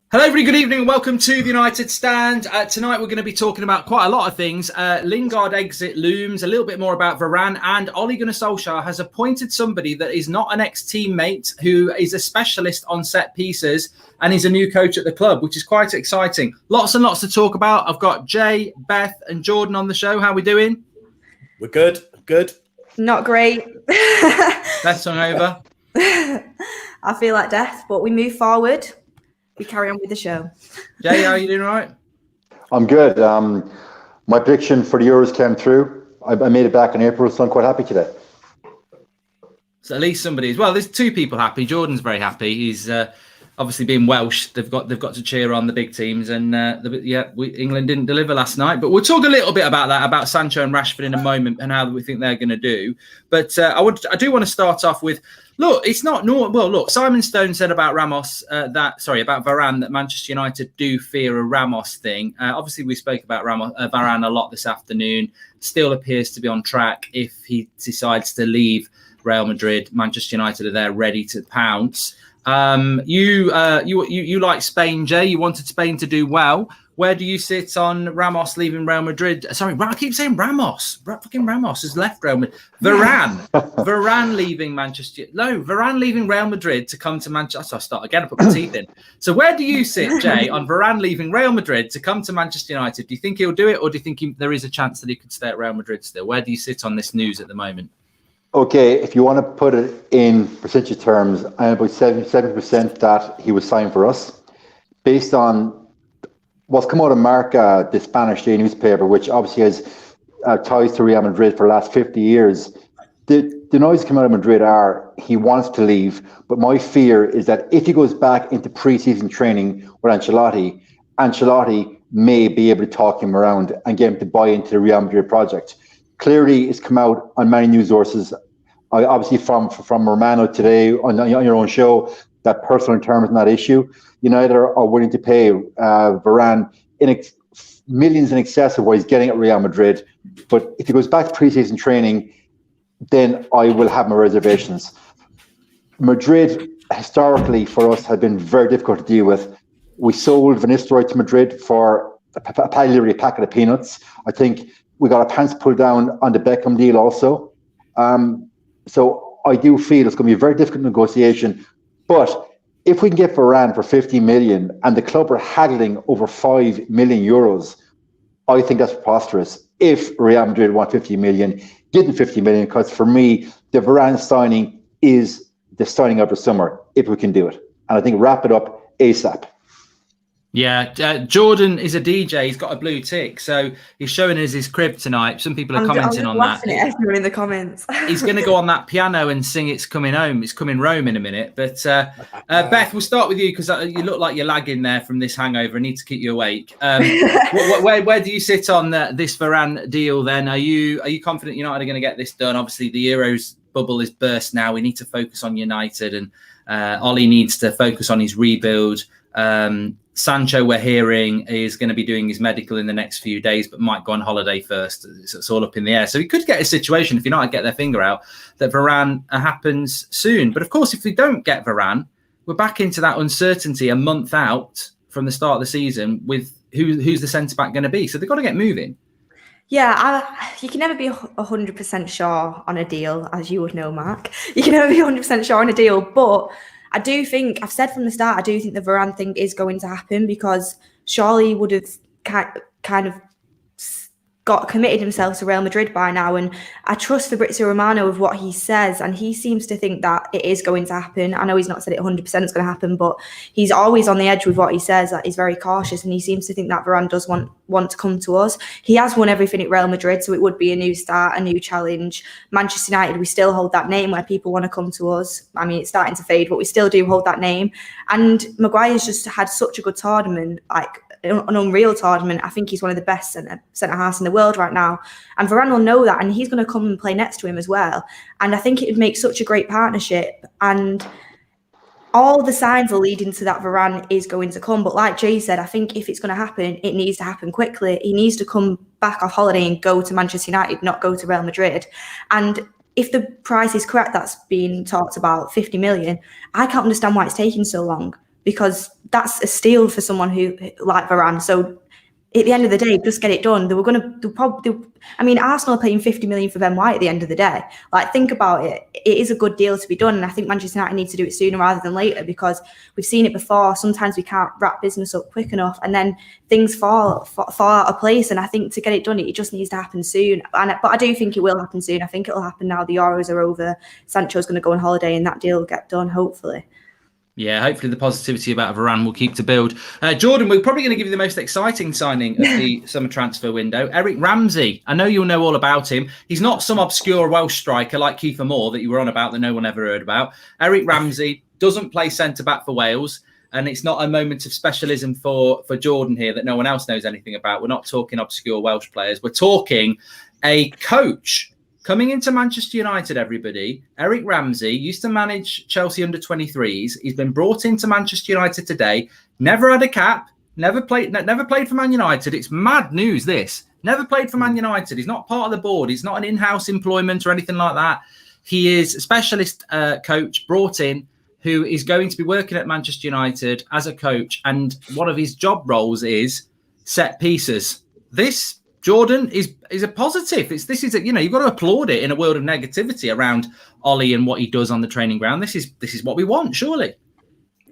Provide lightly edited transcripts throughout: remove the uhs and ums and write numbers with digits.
Hello, everybody. Good evening and welcome to the United Stand. Tonight we're going to be talking about quite a lot of things. Lingard exit looms, a little bit more about Varane, and Ole Gunnar Solskjaer has appointed somebody that is not an ex-teammate, who is a specialist on set pieces, and he's a new coach at the club, which is quite exciting. Lots and lots to talk about. I've got Jay, Beth and Jordan on the show. How are we doing? We're good. Good. Not great. Beth's hungover. I feel like death, but we move forward. We carry on with the show. Jay, how are you doing? All right? I'm good. My prediction for the Euros came through. I made it back in April, so I'm quite happy today. So at least somebody is. Well, there's two people happy. Jordan's very happy. He's obviously being Welsh. They've got to cheer on the big teams, and England didn't deliver last night. But we'll talk a little bit about that, about Sancho and Rashford in a moment, and how we think they're going to do. But I do want to start off with. Look, it's not normal. Well, look, Simon Stone said about about Varane, that Manchester United do fear a Ramos thing. Obviously, we spoke about Varane a lot this afternoon. Still appears to be on track. If he decides to leave Real Madrid, Manchester United are there ready to pounce. You like Spain, Jay. You wanted Spain to do well. Where do you sit on Ramos leaving Real Madrid? Sorry, I keep saying Ramos. Fucking Ramos has left Real Madrid. Varane leaving Manchester. No, Varane leaving Real Madrid to come to Manchester. I'll start again. I put my teeth in. So where do you sit, Jay, on Varane leaving Real Madrid to come to Manchester United? Do you think he'll do it, or do you think there is a chance that he could stay at Real Madrid still? Where do you sit on this news at the moment? Okay, if you want to put it in percentage terms, I'm about 70% that he was signed for us. Based on what's come out of Marca, the Spanish daily newspaper, which obviously has ties to Real Madrid for the last 50 years, the noise coming out of Madrid are he wants to leave. But my fear is that if he goes back into pre-season training with Ancelotti may be able to talk him around and get him to buy into the Real Madrid project. Clearly, it's come out on many news sources, obviously from Romano today on your own show, that personal terms in that issue. United are willing to pay Varane millions in excess of what he's getting at Real Madrid. But if he goes back to pre-season training, then I will have my reservations. Madrid, historically, for us, have been very difficult to deal with. We sold Van Nistelrooy to Madrid for literally a packet of peanuts. I think we got our pants pulled down on the Beckham deal also. So I do feel it's going to be a very difficult negotiation. But if we can get Varane for 50 million and the club are haggling over 5 million euros, I think that's preposterous. If Real Madrid want 50 million, give them 50 million, because for me, the Varane signing is the signing of the summer, if we can do it. And I think wrap it up ASAP. Yeah, Jordan is a DJ. He's got a blue tick, so he's showing us his crib tonight. Some people are commenting on that. At everyone in the comments. He's going to go on that piano and sing "It's Coming Home." It's coming Rome in a minute. But Beth, we'll start with you because you look like you're lagging there from this hangover. I need to keep you awake. Where do you sit on this Varane deal? Then are you confident United are going to get this done? Obviously, the Euros bubble is burst now. We need to focus on United, and Ollie needs to focus on his rebuild. Sancho, we're hearing, is going to be doing his medical in the next few days, but might go on holiday first. It's all up in the air. So we could get a situation, if United get their finger out, that Varane happens soon. But of course, if we don't get Varane, we're back into that uncertainty a month out from the start of the season with who's the centre-back going to be. So they've got to get moving. Yeah, you can never be 100% sure on a deal, as you would know, Mark. You can never be 100% sure on a deal, but I do think, I've said from the start, I do think the Varane thing is going to happen, because surely would have kind of got committed himself to Real Madrid by now, and I trust Fabrizio Romano with what he says, and he seems to think that it is going to happen. I know he's not said it 100% is going to happen, but he's always on the edge with what he says. That he's very cautious, and he seems to think that Varane does want to come to us. He has won everything at Real Madrid, so it would be a new start, a new challenge. Manchester United, we still hold that name where people want to come to us. I mean, it's starting to fade, but we still do hold that name. And Maguire's just had such a good tournament, like an unreal tournament. I think he's one of the best centre-halves in the world right now. And Varane will know that, and he's going to come and play next to him as well. And I think it would make such a great partnership. And all the signs are leading to that Varane is going to come. But like Jay said, I think if it's going to happen, it needs to happen quickly. He needs to come back off holiday and go to Manchester United, not go to Real Madrid. And if the price is correct that's being talked about, 50 million, I can't understand why it's taking so long. because that's a steal for someone who like Varane. So at the end of the day, just get it done. Arsenal are paying 50 million for Ben White at the end of the day. Like, think about it. It is a good deal to be done. And I think Manchester United needs to do it sooner rather than later, because we've seen it before. Sometimes we can't wrap business up quick enough, and then things fall out of place. And I think to get it done, it just needs to happen soon. But I do think it will happen soon. I think it will happen now the Euros are over. Sancho's going to go on holiday and that deal will get done, hopefully. Yeah, hopefully the positivity about Varane will keep to build. Jordan, we're probably going to give you the most exciting signing of the summer transfer window. Eric Ramsay. I know you'll know all about him. He's not some obscure Welsh striker like Kiefer Moore that you were on about that no one ever heard about. Eric Ramsay doesn't play centre-back for Wales, and it's not a moment of specialism for Jordan here that no one else knows anything about. We're not talking obscure Welsh players. We're talking a coach coming into Manchester United, everybody. Eric Ramsay used to manage Chelsea under-23s. He's been brought into Manchester United today. Never had a cap. Never played for Man United. It's mad news, this. Never played for Man United. He's not part of the board. He's not an in-house employment or anything like that. He is a specialist coach brought in who is going to be working at Manchester United as a coach. And one of his job roles is set pieces. This, Jordan, is a positive. You've got to applaud it in a world of negativity around Ollie and what he does on the training ground. This is what we want, surely.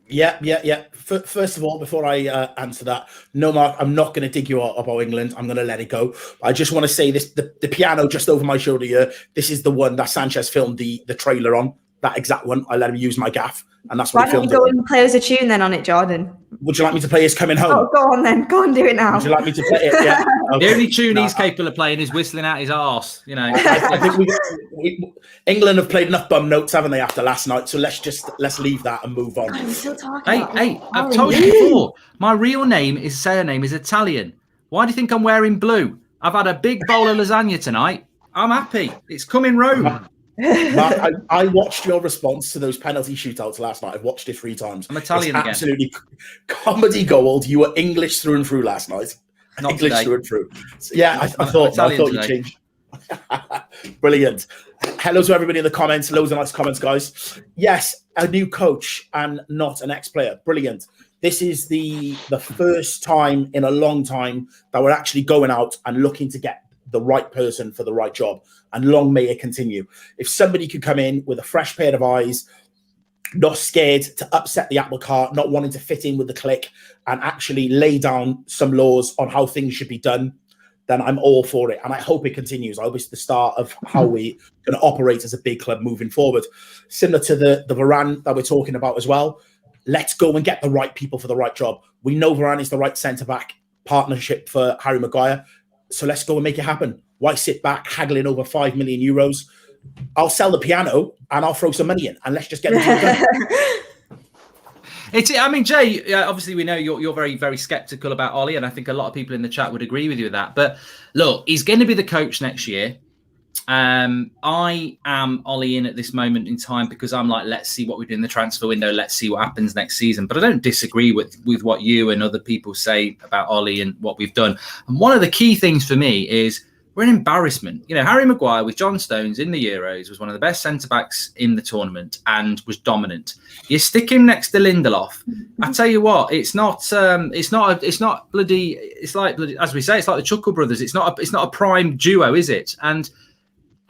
Yeah. First of all, before I answer that, no, Mark, I'm not going to dig you out about England. I'm going to let it go. I just want to say this: the piano just over my shoulder here. This is the one that Sanchez filmed the trailer on. That exact one. I let him use my gaff, and that's what he filmed. Why don't you go and play us a tune then on it, Jordan? Would you like me to play His Coming Home? Oh, go on then. Go and do it now. Would you like me to play it? Yeah. Okay. The only tune he's capable of playing is whistling out his arse. I think England have played enough bum notes, haven't they, after last night? So let's leave that and move on. I'm still talking. Hey, I've told you before. My real surname is Italian. Why do you think I'm wearing blue? I've had a big bowl of lasagna tonight. I'm happy. It's coming Rome. Mark, I watched your response to those penalty shootouts last night. I've watched it 3 times. I'm Italian again. Absolutely comedy gold. You were English through and through last night. Not English today. Through and through. So, yeah, I thought you changed. Brilliant. Hello to everybody in the comments. Loads of nice comments, guys. Yes, a new coach and not an ex-player. Brilliant. This is the first time in a long time that we're actually going out and looking to get the right person for the right job, and long may it continue. If somebody could come in with a fresh pair of eyes, not scared to upset the apple cart, not wanting to fit in with the clique, and actually lay down some laws on how things should be done, then I'm all for it. And I hope it continues. I hope it's the start of how we're going to operate as a big club moving forward. Similar to the Varane that we're talking about as well. Let's go and get the right people for the right job. We know Varane is the right centre-back partnership for Harry Maguire. So let's go and make it happen. Why sit back haggling over 5 million euros? I'll sell the piano and I'll throw some money in, and let's just get it done. Jay, obviously we know you're very, very sceptical about Ollie, and I think a lot of people in the chat would agree with you with that. But look, he's going to be the coach next year. I am Ollie in at this moment in time because I'm like, let's see what we do in the transfer window. Let's see what happens next season. But I don't disagree with what you and other people say about Ollie and what we've done. And one of the key things for me is we're an embarrassment. Harry Maguire with John Stones in the Euros was one of the best centre-backs in the tournament and was dominant. You stick him next to Lindelof. I tell you what, it's like bloody, as we say, it's like the Chuckle Brothers. It's not a prime duo, is it? And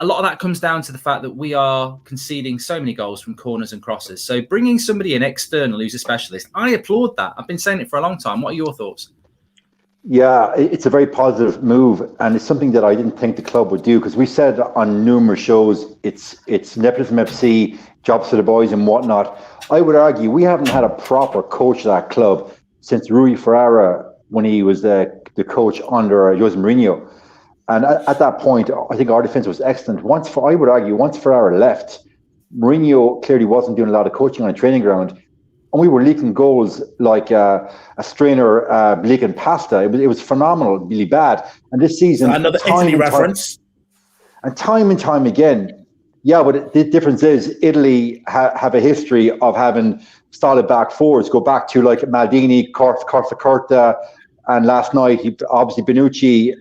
a lot of that comes down to the fact that we are conceding so many goals from corners and crosses. So bringing somebody in external who's a specialist, I applaud that. I've been saying it for a long time. What are your thoughts? Yeah, it's a very positive move, and it's something that I didn't think the club would do, because we said on numerous shows it's nepotism FC, jobs for the boys and whatnot. I would argue we haven't had a proper coach of that club since Rui Ferreira, when he was the coach under Jose Mourinho. And at that point, I think our defence was excellent. Once Ferreira left, Mourinho clearly wasn't doing a lot of coaching on a training ground, and we were leaking goals like a strainer leaking pasta. It was phenomenally bad. And this season, another Italy reference. Time and time again, yeah. But the difference is Italy have a history of having solid back fours. Go back to like Maldini, Corta. And last night, obviously Bonucci,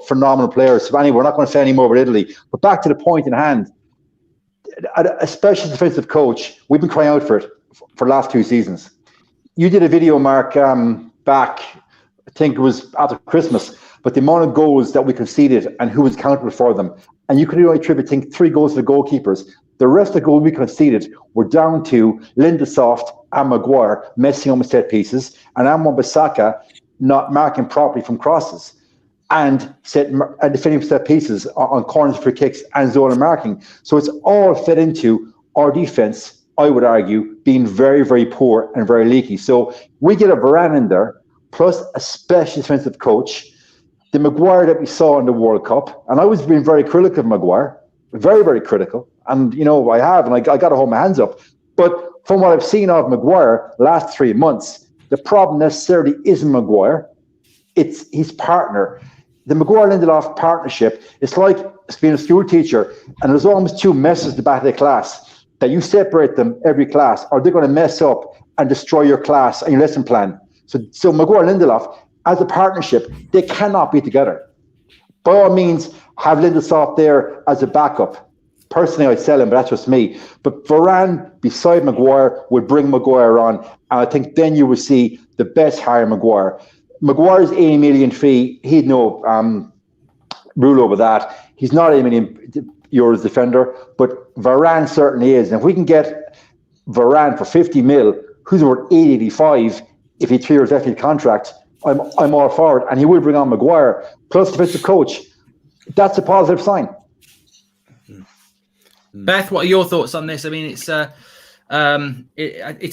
phenomenal players. So anyway, we're not going to say any more about Italy. But back to the point in hand, a special defensive coach, we've been crying out for it for the last 2 seasons. you did a video, Mark, back, I think it was after Christmas, but the amount of goals that we conceded and who was accountable for them. And you could only attribute, I think, 3 goals to the goalkeepers. The rest of the goals we conceded were down to Lindelof and Maguire messing up with set pieces, and Wan-Bissaka not marking properly from crosses, and defending set pieces on corners, free kicks, and zone marking. So it's all fed into our defense, I would argue, being very, very poor and very leaky. So we get a Varane in there, plus a special defensive coach. The Maguire that we saw in the World Cup, and I was being very critical of Maguire, very, very critical. And, I have, and I got to hold my hands up. But from what I've seen of Maguire last 3 months, the problem necessarily isn't Maguire. It's his partner. The Maguire-Lindelof partnership, it's like being a school teacher, and there's almost 2 messes at the back of the class, that you separate them every class, or they're going to mess up and destroy your class and your lesson plan. So Maguire-Lindelof, as a partnership, they cannot be together. By all means, have Lindelof there as a backup. Personally, I'd sell him, but that's just me. But Varane beside Maguire would bring Maguire on, and I think then you will see the best hire Maguire. Maguire's 80 million fee, he had no rule over that. He's not 80 million euros defender, but Varane certainly is. And if we can get Varane for 50 mil, who's worth 85 if he 3 years left his contract, I'm all for it. And he will bring on Maguire, plus defensive coach. That's a positive sign. Beth, what are your thoughts on this? I mean, it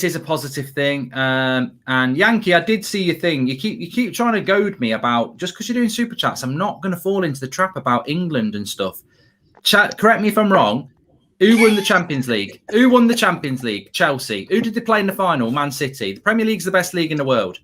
is a positive thing. And Yankee, I did see your thing. You keep trying to goad me about, just because you're doing super chats, I'm not going to fall into the trap about England and stuff. Chat, correct me if I'm wrong. Who won the Champions League? Who won the Champions League? Chelsea. Who did they play in the final? Man City. The Premier League's the best league in the world.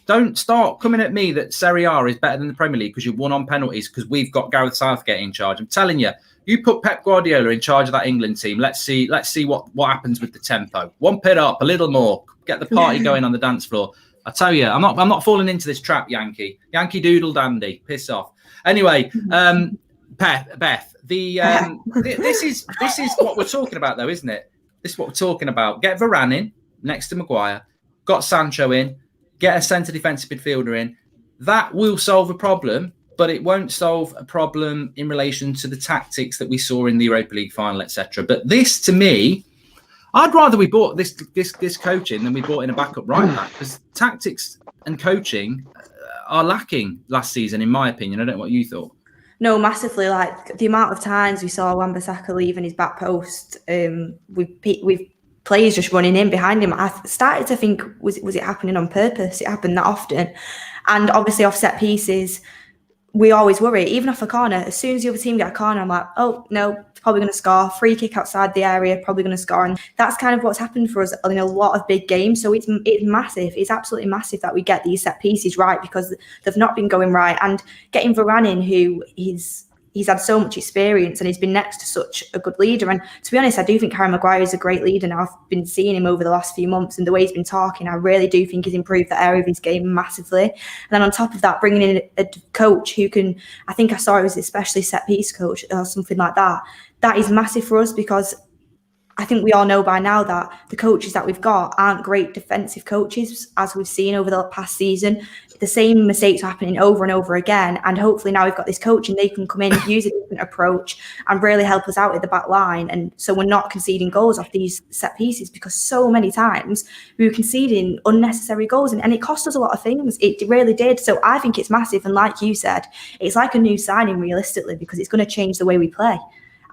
Don't start coming at me that Serie A is better than the Premier League because you've won on penalties because we've got Gareth Southgate in charge. I'm telling you, you put Pep Guardiola in charge of that England team. Let's see what happens with the tempo. One pit up, a little more. Get the party going on the dance floor. I tell you, I'm not falling into this trap, Yankee. Yankee Doodle Dandy. Piss off. Anyway, Beth, this is what we're talking about, though, isn't it? This is what we're talking about. Get Varane in next to Maguire. Got Sancho in. Get a centre defensive midfielder in. That will solve a problem, but it won't solve a problem in relation to the tactics that we saw in the Europa League final, etc. But this, to me, I'd rather we bought this coaching than we bought in a backup right back, because tactics and coaching are lacking last season, in my opinion. I don't know what you thought. No, massively. Like the amount of times we saw Wan-Bissaka leaving his back post, we've players just running in behind him. I started to think, was it happening on purpose? It happened that often. And obviously off set pieces, we always worry. Even off a corner, as soon as the other team get a corner, I'm like, oh, no, it's probably going to score. Free kick outside the area, probably going to score. And that's kind of what's happened for us in a lot of big games. So it's massive. It's absolutely massive that we get these set pieces right, because they've not been going right. And getting Varane in, who he's had so much experience and he's been next to such a good leader. And to be honest, I do think Harry Maguire is a great leader now. I've been seeing him over the last few months, and the way he's been talking, I really do think he's improved that area of his game massively. And then on top of that, bringing in a coach who can, I think I saw it was especially set piece coach or something like that. That is massive for us, because I think we all know by now that the coaches that we've got aren't great defensive coaches, as we've seen over the past season. The same mistakes are happening over and over again. And hopefully now we've got this coach and they can come in, use a different approach and really help us out at the back line. And so we're not conceding goals off these set pieces, because so many times we were conceding unnecessary goals and it cost us a lot of things. It really did. So I think it's massive. And like you said, it's like a new signing realistically, because it's going to change the way we play.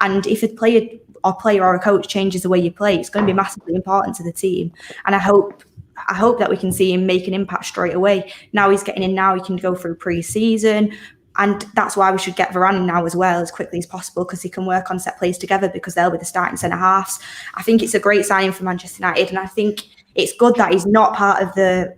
And if a player or a coach changes the way you play, it's going to be massively important to the team. And I hope that we can see him make an impact straight away. Now he's getting in now, he can go through pre-season. And that's why we should get Varane in now as well, as quickly as possible, because he can work on set plays together, because they'll be the starting centre-halves. I think it's a great signing for Manchester United. And I think it's good that he's not part of the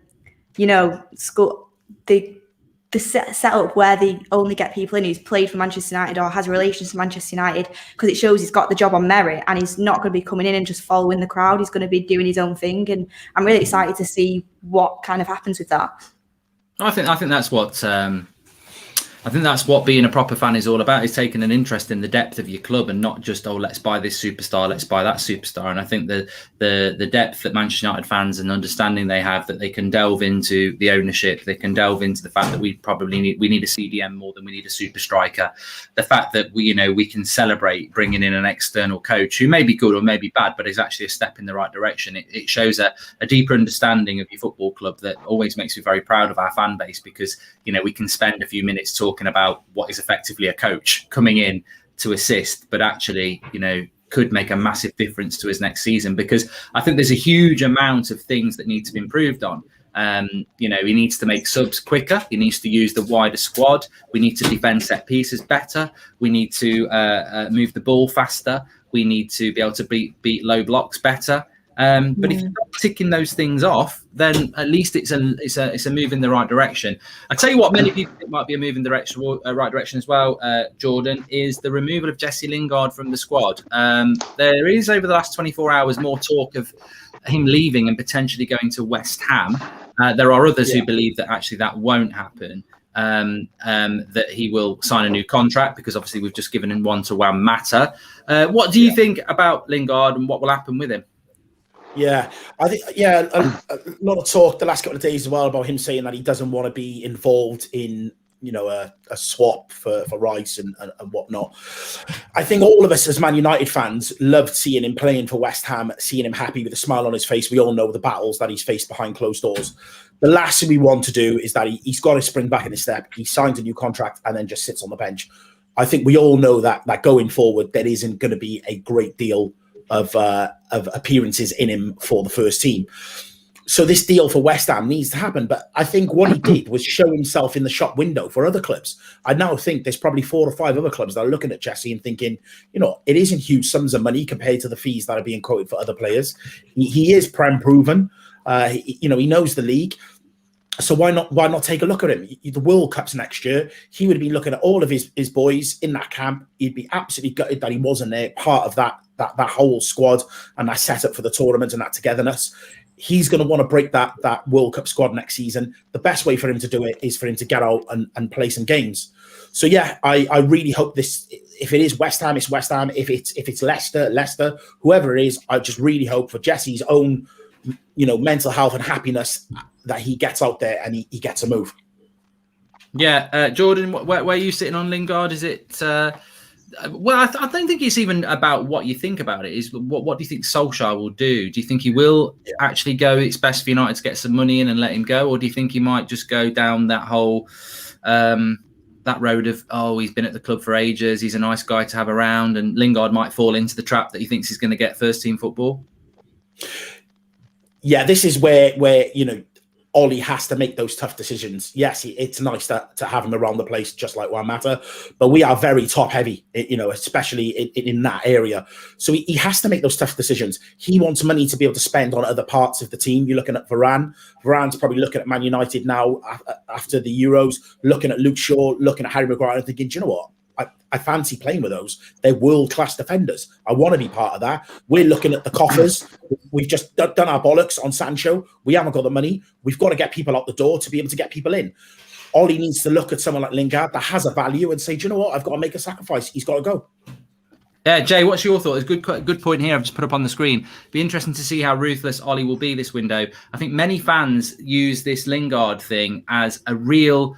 setup where they only get people in who's played for Manchester United or has relations to Manchester United, because it shows he's got the job on merit and he's not going to be coming in and just following the crowd. He's going to be doing his own thing, and I'm really excited to see what kind of happens with that. I think that's what I think that's what being a proper fan is all about, is taking an interest in the depth of your club and not just, oh, let's buy this superstar, let's buy that superstar. And I think the depth that Manchester United fans and understanding they have, that they can delve into the ownership, they can delve into the fact that we need a CDM more than we need a super striker. The fact that we can celebrate bringing in an external coach who may be good or may be bad, but is actually a step in the right direction. It shows a deeper understanding of your football club that always makes me very proud of our fan base, because we can spend a few minutes talking about what is effectively a coach coming in to assist, but actually could make a massive difference to his next season, because I think there's a huge amount of things that need to be improved on. He needs to make subs quicker. He needs to use the wider squad. We need to defend set pieces better. We need to move the ball faster. We need to be able to beat low blocks better. But if you're not ticking those things off, then at least it's a move in the right direction. I tell you what, many people think might be a move in the right direction as well, Jordan, is the removal of Jesse Lingard from the squad. There is, over the last 24 hours, more talk of him leaving and potentially going to West Ham. There are others who believe that actually that won't happen. That he will sign a new contract, because obviously we've just given him one to Juan Mata. What do you think about Lingard and what will happen with him? Yeah, I think a lot of talk the last couple of days as well about him saying that he doesn't want to be involved in a swap for Rice and whatnot. I think all of us as Man United fans loved seeing him playing for West Ham, seeing him happy with a smile on his face. We all know the battles that he's faced behind closed doors. The last thing we want to do is that he's got to spring back in his step. He signs a new contract and then just sits on the bench. I think we all know that going forward, there isn't going to be a great deal of appearances in him for the first team. So this deal for West Ham needs to happen. But I think what he did was show himself in the shop window for other clubs. I now think there's probably 4 or 5 other clubs that are looking at Jesse and thinking, it isn't huge sums of money compared to the fees that are being quoted for other players. He is Prem proven. He knows the league. So why not take a look at him? The World Cup's next year. He would be looking at all of his boys in that camp. He'd be absolutely gutted that he wasn't there, part of that whole squad and that setup for the tournament and that togetherness. He's going to want to break that World Cup squad next season. The best way for him to do it is for him to get out and play some games. So yeah, I really hope this. If it is West Ham, it's West Ham. If it's Leicester, whoever it is, I just really hope for Jesse's own, mental health and happiness that he gets out there and he gets a move. Yeah, Jordan, where are you sitting on Lingard? Is it? Well, I don't think it's even about what you think about it. Is what do you think Solskjaer will do? Do you think he will actually go, it's best for United to get some money in and let him go? Or do you think he might just go down that whole that road of, he's been at the club for ages, he's a nice guy to have around, and Lingard might fall into the trap that he thinks he's going to get first team football? Yeah, this is where Ollie has to make those tough decisions. Yes, it's nice to have him around the place, just like Juan Mata, but we are very top heavy, especially in that area. So he has to make those tough decisions. He wants money to be able to spend on other parts of the team. You're looking at Varane. Varane's probably looking at Man United now after the Euros, looking at Luke Shaw, looking at Harry Maguire and thinking, do you know what? I fancy playing with those. They're world-class defenders. I want to be part of that. We're looking at the coffers. We've just done our bollocks on Sancho. We haven't got the money. We've got to get people out the door to be able to get people in. Ollie needs to look at someone like Lingard that has a value and say, do you know what? I've got to make a sacrifice. He's got to go. Yeah, Jay, what's your thought? It's a good point here I've just put up on the screen. Be interesting to see how ruthless Ollie will be this window. I think many fans use this Lingard thing as a real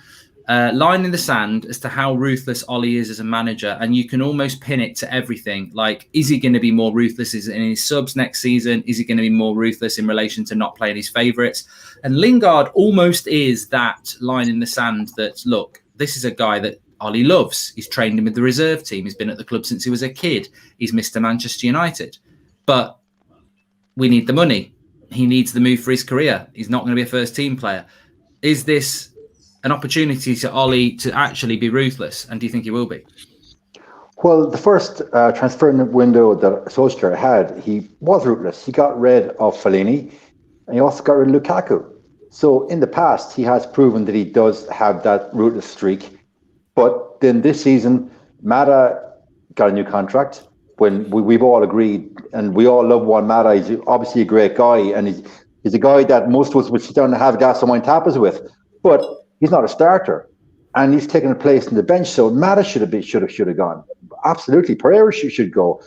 line in the sand as to how ruthless Ollie is as a manager, and you can almost pin it to everything. Like, is he going to be more ruthless in his subs next season? Is he going to be more ruthless in relation to not playing his favourites? And Lingard almost is that line in the sand that, look, this is a guy that Ollie loves. He's trained him with the reserve team. He's been at the club since he was a kid. He's Mr. Manchester United. But we need the money. He needs the move for his career. He's not going to be a first team player. Is this an opportunity to Ollie to actually be ruthless? And do you think he will be? Well, the first transfer window that Solskjaer had, he was ruthless. He got rid of Fellaini and he also got rid of Lukaku. So in the past, he has proven that he does have that ruthless streak. But then this season, Mata got a new contract when we've all agreed, and we all love Juan Mata. He's obviously a great guy, and he's a guy that most of us would sit down and have gas and wine tapas with. But he's not a starter. and he's taken a place in the bench. So Mata should have gone. Absolutely, Pereira should go.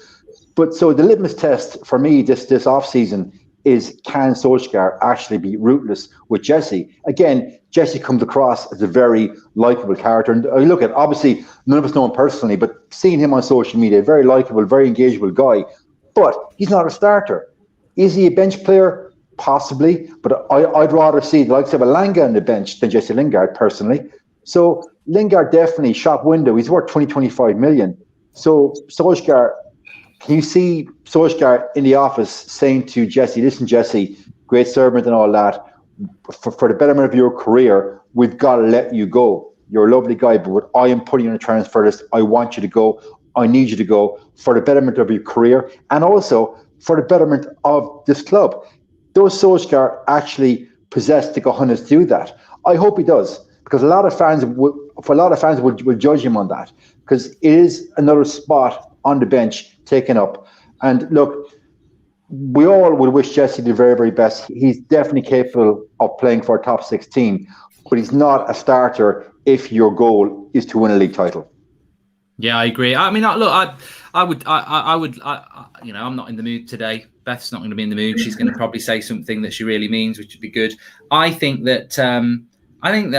But so the litmus test for me this off season is, can Solskjaer actually be ruthless with Jesse? Again, Jesse comes across as a very likable character. And I look at, obviously, none of us know him personally, but seeing him on social media, a very likable, very engageable guy. But he's not a starter. Is he a bench player? Possibly. But I'd rather see the likes of a Lingard on the bench than Jesse Lingard, personally. So Lingard definitely, shop window, he's worth 20-25 million. So Solskjaer, can you see Solskjaer in the office saying to Jesse, listen, Jesse, great servant and all that, for the betterment of your career, we've got to let you go. You're a lovely guy, but I am putting you on a transfer list. I want you to go. I need you to go for the betterment of your career and also for the betterment of this club. Does Solskjaer actually possess the cojones to do that? I hope he does, because a lot of fans will judge him on that, because it is another spot on the bench taken up. And look, we all would wish Jesse the very, very best. He's definitely capable of playing for a top 16, but he's not a starter if your goal is to win a league title. Yeah, I agree. I mean, look, I would, I'm not in the mood today. Beth's not going to be in the mood. She's going to probably say something that she really means, which would be good. I think that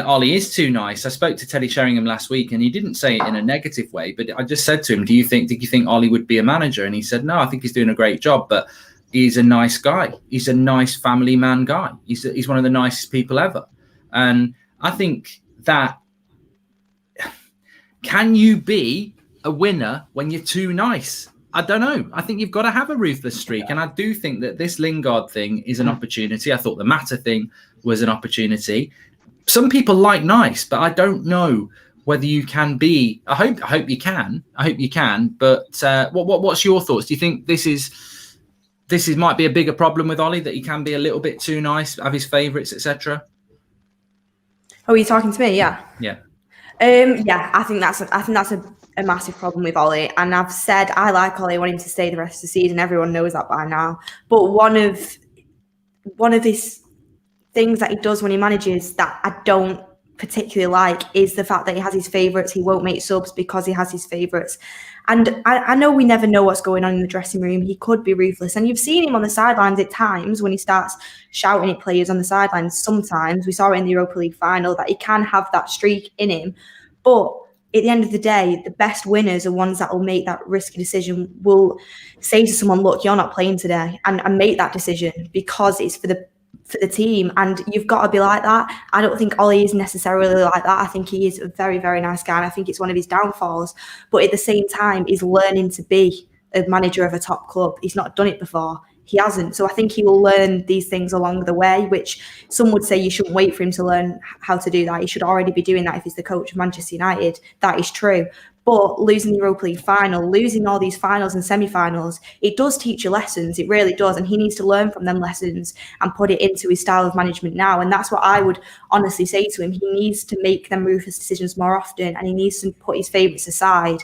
Ollie is too nice. I spoke to Teddy Sheringham last week, and he didn't say it in a negative way. But I just said to him, "Did you think Ollie would be a manager?" And he said, "No, I think he's doing a great job, but he's a nice guy. He's a nice family man guy. He's one of the nicest people ever." And I think that, can you be a winner when you're too nice? I don't know. I think you've got to have a ruthless streak. And I do think that this Lingard thing is an opportunity. I thought the Mata thing was an opportunity. Some people like nice, but I don't know whether you can be. I hope you can. But what's your thoughts? Do you think this might be a bigger problem with Ollie, that he can be a little bit too nice, have his favourites, etc.? Oh, are you talking to me? Yeah. Yeah. I think that's a massive problem with Ollie. And I've said I like Ollie. I want him to stay the rest of the season. Everyone knows that by now. But one of these things that he does when he manages that I don't particularly like is the fact that he has his favourites. He won't make subs because he has his favourites. And I know we never know what's going on in the dressing room. He could be ruthless. And you've seen him on the sidelines at times when he starts shouting at players on the sidelines. Sometimes we saw it in the Europa League final that he can have that streak in him. But at the end of the day, the best winners are ones that will make that risky decision, will say to someone, look, you're not playing today, and make that decision because it's for the team. And you've got to be like that. I don't think Ollie is necessarily like that. I think he is a very, very nice guy, and I think it's one of his downfalls. But at the same time, he's learning to be a manager of a top club. He's not done it before. He hasn't. So I think he will learn these things along the way, which some would say you shouldn't wait for him to learn how to do that. He should already be doing that if he's the coach of Manchester United. That is true. But losing the Europa League final, losing all these finals and semi-finals, it does teach you lessons. It really does. And he needs to learn from them lessons and put it into his style of management now. And that's what I would honestly say to him. He needs to make them ruthless decisions more often, and he needs to put his favourites aside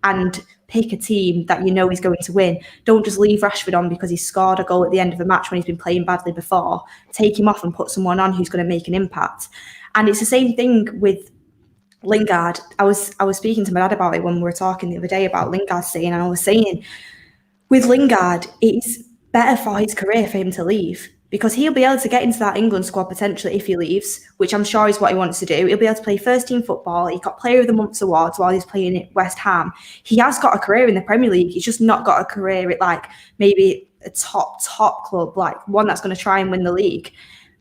and pick a team that you know he's going to win. Don't just leave Rashford on because he scored a goal at the end of a match when he's been playing badly before. Take him off and put someone on who's going to make an impact. And it's the same thing with Lingard. I was speaking to my dad about it when we were talking the other day about Lingard staying, and I was saying with Lingard, it's better for his career for him to leave, because he'll be able to get into that England squad potentially if he leaves, which I'm sure is what he wants to do. He'll be able to play first team football. He got Player of the Month awards while he's playing at West Ham. He has got a career in the Premier League. He's just not got a career at like maybe a top club, like one that's going to try and win the league.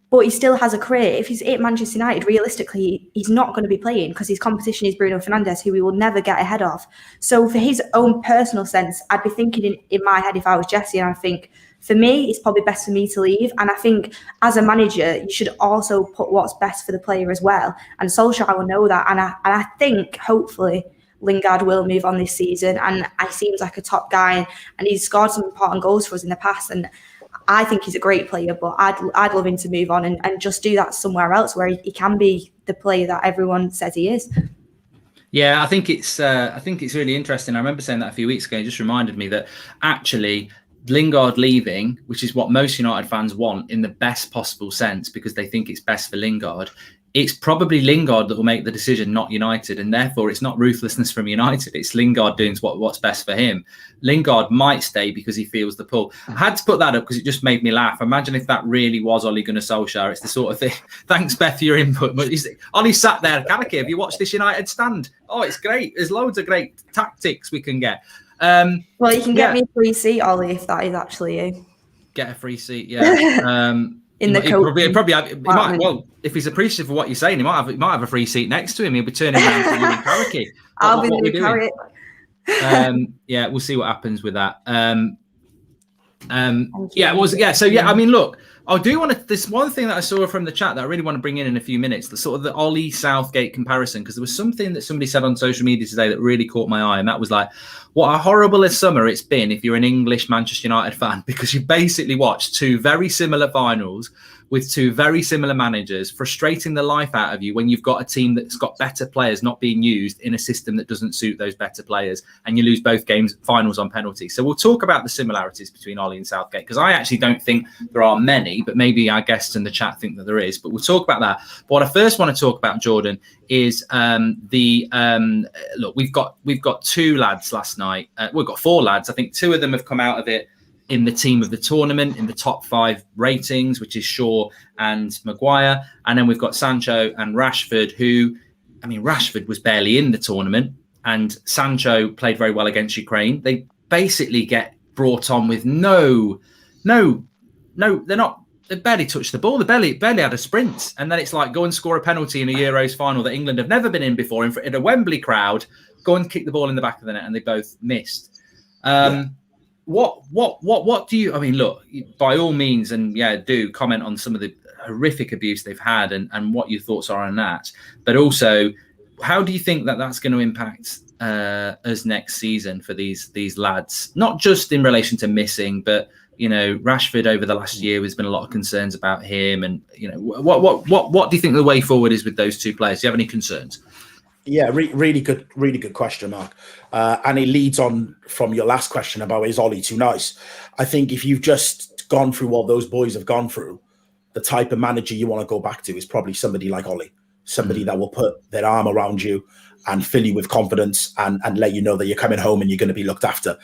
But he still has a career. If he's at Manchester United, realistically, he's not going to be playing because his competition is Bruno Fernandes, who we will never get ahead of. So for his own personal sense, I'd be thinking in my head if I was Jesse, and I think, for me, it's probably best for me to leave. And I think as a manager, you should also put what's best for the player as well. And Solskjaer will know that. And I think, hopefully, Lingard will move on this season. And he seems like a top guy. And he's scored some important goals for us in the past. And I think he's a great player. But I'd love him to move on and just do that somewhere else where he can be the player that everyone says he is. Yeah, I think it's really interesting. I remember saying that a few weeks ago. It just reminded me that actually Lingard leaving, which is what most United fans want in the best possible sense, because they think it's best for Lingard, it's probably Lingard that will make the decision, not United, and therefore it's not ruthlessness from United. It's Lingard doing what's best for him. Lingard might stay because he feels the pull. I had to put that up because it just made me laugh. Imagine if that really was Ole Gunnar Solskjaer. It's the sort of thing. Thanks, Beth, for your input. But Ollie sat there, Kaneki, have you watched this United stand? Oh, it's great. There's loads of great tactics we can get. Well, you can get me a free seat, Ollie, if that is actually you. Get a free seat, yeah. In the coach. Well, if he's appreciative of what you're saying, he might have a free seat next to him. He'll be turning around to you and Karaki. I'll be the carrot. Yeah, we'll see what happens with that. I mean, look, I do want to. There's one thing that I saw from the chat that I really want to bring in a few minutes. The sort of the Ollie Southgate comparison, because there was something that somebody said on social media today that really caught my eye, and that was like, what a horrible summer it's been if you're an English Manchester United fan, because you basically watched two very similar finals with two very similar managers, frustrating the life out of you when you've got a team that's got better players not being used in a system that doesn't suit those better players, and you lose both finals on penalties. So we'll talk about the similarities between Ollie and Southgate, because I actually don't think there are many, but maybe our guests in the chat think that there is. But we'll talk about that. But what I first want to talk about, Jordan, is look, we've got two lads last night. We've got four lads. I think two of them have come out of it in the team of the tournament, in the top 5 ratings, which is Shaw and Maguire. And then we've got Sancho and Rashford, who, I mean, Rashford was barely in the tournament and Sancho played very well against Ukraine. They basically get brought on with they barely touched the ball. They barely had a sprint. And then it's like, go and score a penalty in a Euros final that England have never been in before in a Wembley crowd, go and kick the ball in the back of the net, and they both missed. What do you, I mean, look, by all means, and do comment on some of the horrific abuse they've had and what your thoughts are on that. But also, how do you think that that's going to impact us next season for these lads? Not just in relation to missing, but, you know, Rashford over the last year, there's been a lot of concerns about him. And, you know, what do you think the way forward is with those two players? Do you have any concerns? Yeah, really good question, Mark. And it leads on from your last question about, is Ollie too nice? I think if you've just gone through what those boys have gone through, the type of manager you want to go back to is probably somebody like Ollie, somebody that will put their arm around you and fill you with confidence and let you know that you're coming home and you're going to be looked after.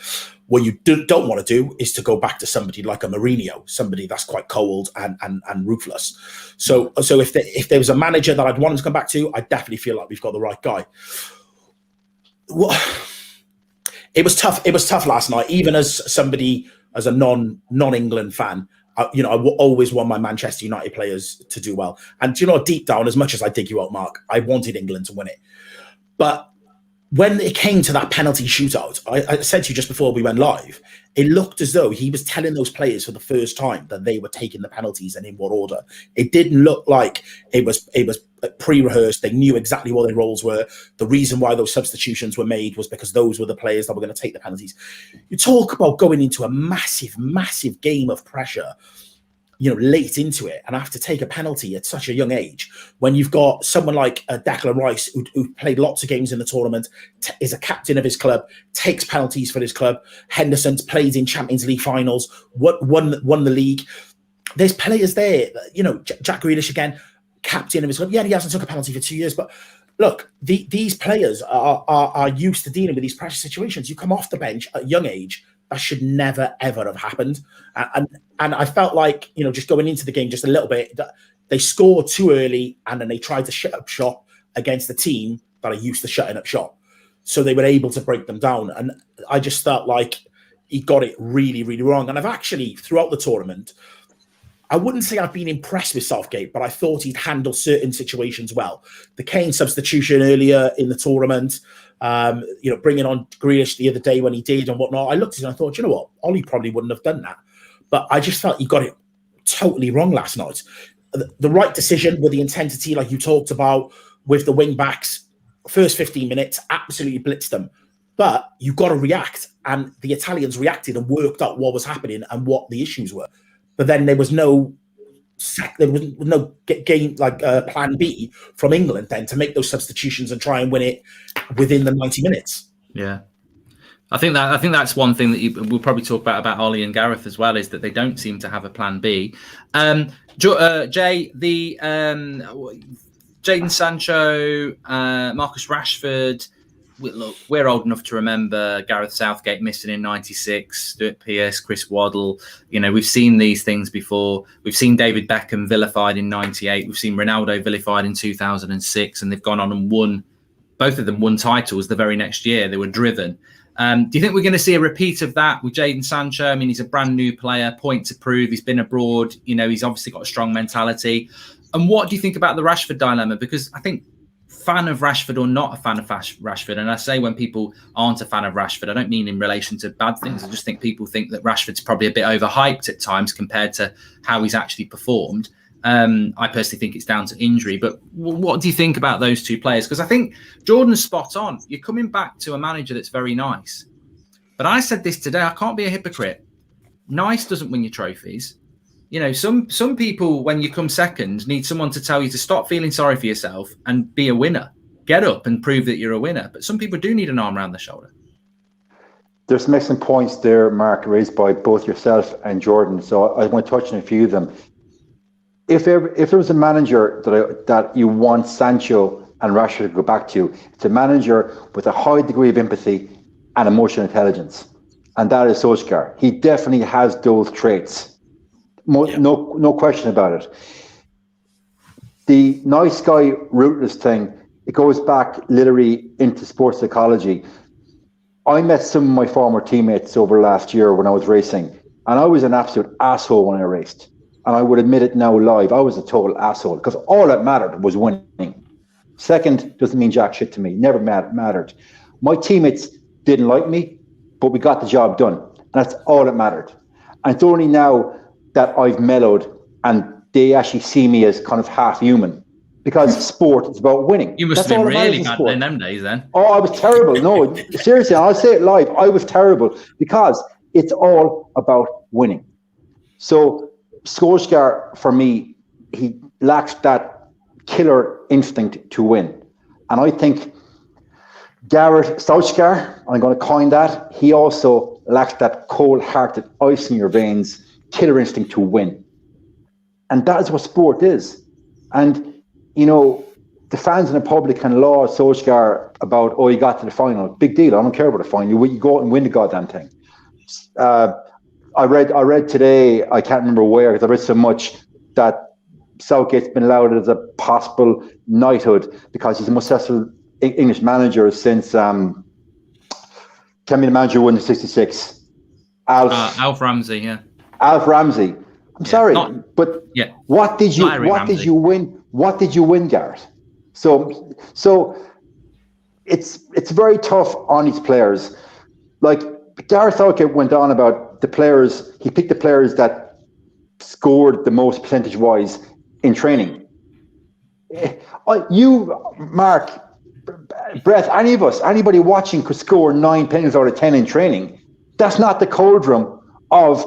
What you don't want to do is to go back to somebody like a Mourinho, somebody that's quite cold and ruthless. So if there was a manager that I'd want to come back to, I definitely feel like we've got the right guy. Well, it was tough. It was tough last night, even as a non-England fan. I always want my Manchester United players to do well. And deep down, as much as I dig you out, Mark, I wanted England to win it. But when it came to that penalty shootout, I said to you just before we went live, it looked as though he was telling those players for the first time that they were taking the penalties and in what order. It didn't look like it was pre-rehearsed. They knew exactly what their roles were. The reason why those substitutions were made was because those were the players that were going to take the penalties. You talk about going into a massive game of pressure, late into it, and have to take a penalty at such a young age, when you've got someone like Declan Rice, who played lots of games in the tournament, is a captain of his club, takes penalties for his club. Henderson's played in Champions League finals, won the league. There's players there, Jack Grealish again, captain of his club. Yeah, he hasn't took a penalty for 2 years, but look, these players are used to dealing with these pressure situations. You come off the bench at a young age, that should never, ever have happened. And I felt like, just going into the game just a little bit, they scored too early and then they tried to shut up shop against the team that are used to shutting up shop. So they were able to break them down. And I just felt like he got it really, really wrong. And I've actually, throughout the tournament, I wouldn't say I've been impressed with Southgate, but I thought he'd handle certain situations well. The Kane substitution earlier in the tournament, bringing on Grealish the other day when he did and whatnot. I looked at it and I thought, you know what? Ollie probably wouldn't have done that. But I just felt he got it totally wrong last night. The right decision with the intensity, like you talked about, with the wing backs, first 15 minutes, absolutely blitzed them. But you've got to react. And the Italians reacted and worked out what was happening and what the issues were. But then there was no game like plan B from England then to make those substitutions and try and win it within the 90 minutes. Yeah. I think that's one thing that we'll probably talk about Ollie and Gareth as well, is that they don't seem to have a plan B. Jay, Jadon Sancho, Marcus Rashford. Look, we're old enough to remember Gareth Southgate missing in '96, Stuart Pearce, Chris Waddle. We've seen these things before. We've seen David Beckham vilified in '98. We've seen Ronaldo vilified in 2006, and they've gone on and won. Both of them won titles the very next year. They were driven. Do you think we're going to see a repeat of that with Jadon Sancho? I mean, he's a brand new player, point to prove. He's been abroad. He's obviously got a strong mentality. And what do you think about the Rashford dilemma? Because I think, fan of Rashford or not a fan of Rashford, and I say when people aren't a fan of Rashford, I don't mean in relation to bad things. I just think people think that Rashford's probably a bit overhyped at times compared to how he's actually performed. I personally think it's down to injury. But what do you think about those two players? Because I think Jordan's spot on. You're coming back to a manager that's very nice. But I said this today, I can't be a hypocrite. Nice doesn't win you trophies. Some people, when you come second, need someone to tell you to stop feeling sorry for yourself and be a winner. Get up and prove that you're a winner. But some people do need an arm around the shoulder. There's some excellent points there, Mark, raised by both yourself and Jordan. So I want to touch on a few of them. If there was a manager that you want Sancho and Rashford to go back to, it's a manager with a high degree of empathy and emotional intelligence. And that is Solskjaer. He definitely has those traits. No question about it. The nice guy, rootless thing, it goes back literally into sports psychology. I met some of my former teammates over last year when I was racing, and I was an absolute asshole when I raced. And I would admit it now live. I was a total asshole because all that mattered was winning. Second doesn't mean jack shit to me. Never mattered. My teammates didn't like me, but we got the job done. And that's all that mattered. And it's only now that I've mellowed and they actually see me as kind of half human, because sport is about winning. You must have been really bad in them days then. Oh, I was terrible. No, seriously, I'll say it live. I was terrible because it's all about winning. So Solskjaer, for me, he lacks that killer instinct to win. And I think Gareth Solskjaer, I'm going to coin that, he also lacks that cold-hearted, ice in your veins, killer instinct to win. And that is what sport is. And, the fans in the public can laud Solskjaer about, you got to the final. Big deal. I don't care about the final. You go out and win the goddamn thing. I read today, I can't remember where, because I read so much, that Southgate's been allowed as a possible knighthood because he's the most successful English manager since can be the manager who won the 66. Alf Ramsay, yeah. Alf Ramsay. I'm sorry, but what did you win? What did you win, Gareth? So it's very tough on these players. Like Gareth Southgate went on about the players. He picked the players that scored the most percentage-wise in training. You, Mark, Brett, anybody watching could score 9 penalties out of 10 in training. That's not the cauldron of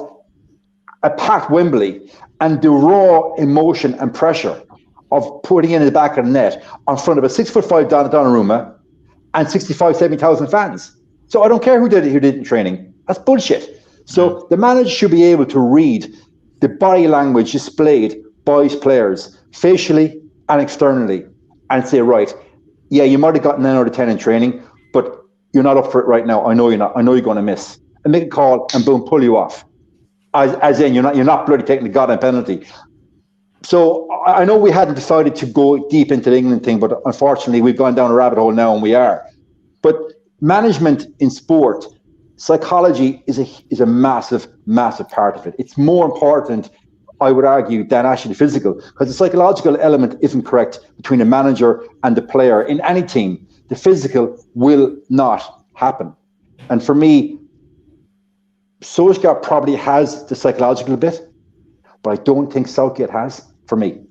a packed Wembley and the raw emotion and pressure of putting in the back of the net in front of a 6'5" Donnarumma and 70,000 fans. So I don't care who did it in training. That's bullshit. So the manager should be able to read the body language displayed by his players, facially and externally, and say, right, yeah, you might have gotten 9 out of 10 in training, but you're not up for it right now. I know you're not. I know you're going to miss. And make a call and boom, pull you off. As in, you're not bloody taking the goddamn penalty. So I know we hadn't decided to go deep into the England thing, but unfortunately we've gone down a rabbit hole now, and we are. But management in sport, psychology is a massive, massive part of it. It's more important, I would argue, than actually the physical, because the psychological element isn't correct between the manager and the player in any team. The physical will not happen. And for me, Solskjaer probably has the psychological bit, but I don't think Southgate has, for me.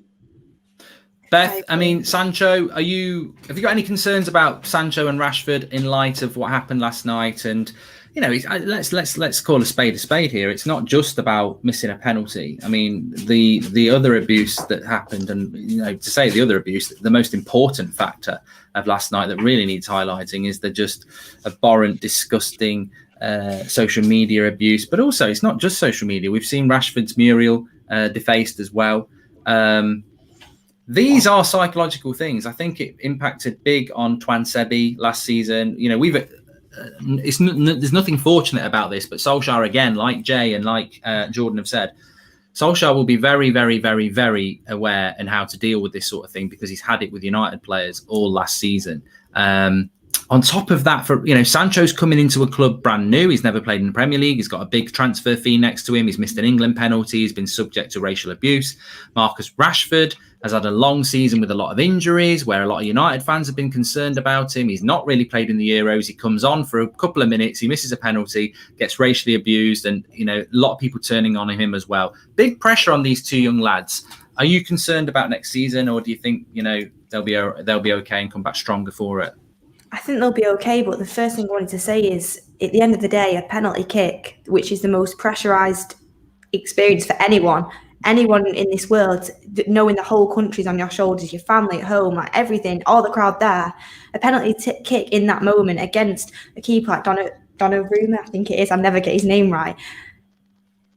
Beth, I mean, Sancho, have you got any concerns about Sancho and Rashford in light of what happened last night? And let's call a spade here. It's not just about missing a penalty. I mean, the other abuse that happened, and to say the other abuse, the most important factor of last night that really needs highlighting is the just abhorrent, disgusting social media abuse. But also, it's not just social media. We've seen Rashford's mural defaced as well. These are psychological things. I think it impacted big on Twan Sebi last season. You know, there's nothing fortunate about this, but Solskjaer, again, like Jay and like Jordan have said, Solskjaer will be very, very, very, very aware and how to deal with this sort of thing, because he's had it with United players all last season. On top of that, Sancho's coming into a club brand new. He's never played in the Premier League. He's got a big transfer fee next to him. He's missed an England penalty. He's been subject to racial abuse. Marcus Rashford has had a long season with a lot of injuries, where a lot of United fans have been concerned about him. He's not really played in the Euros. He comes on for a couple of minutes. He misses a penalty, gets racially abused, and a lot of people turning on him as well. Big pressure on these two young lads. Are you concerned about next season, or do you think they'll be okay and come back stronger for it? I think they'll be okay, but the first thing I wanted to say is, at the end of the day, a penalty kick, which is the most pressurised experience for anyone in this world, knowing the whole country's on your shoulders, your family at home, like everything, all the crowd there, a penalty kick in that moment against a keeper like Donnarumma, I think it is, I'll never get his name right.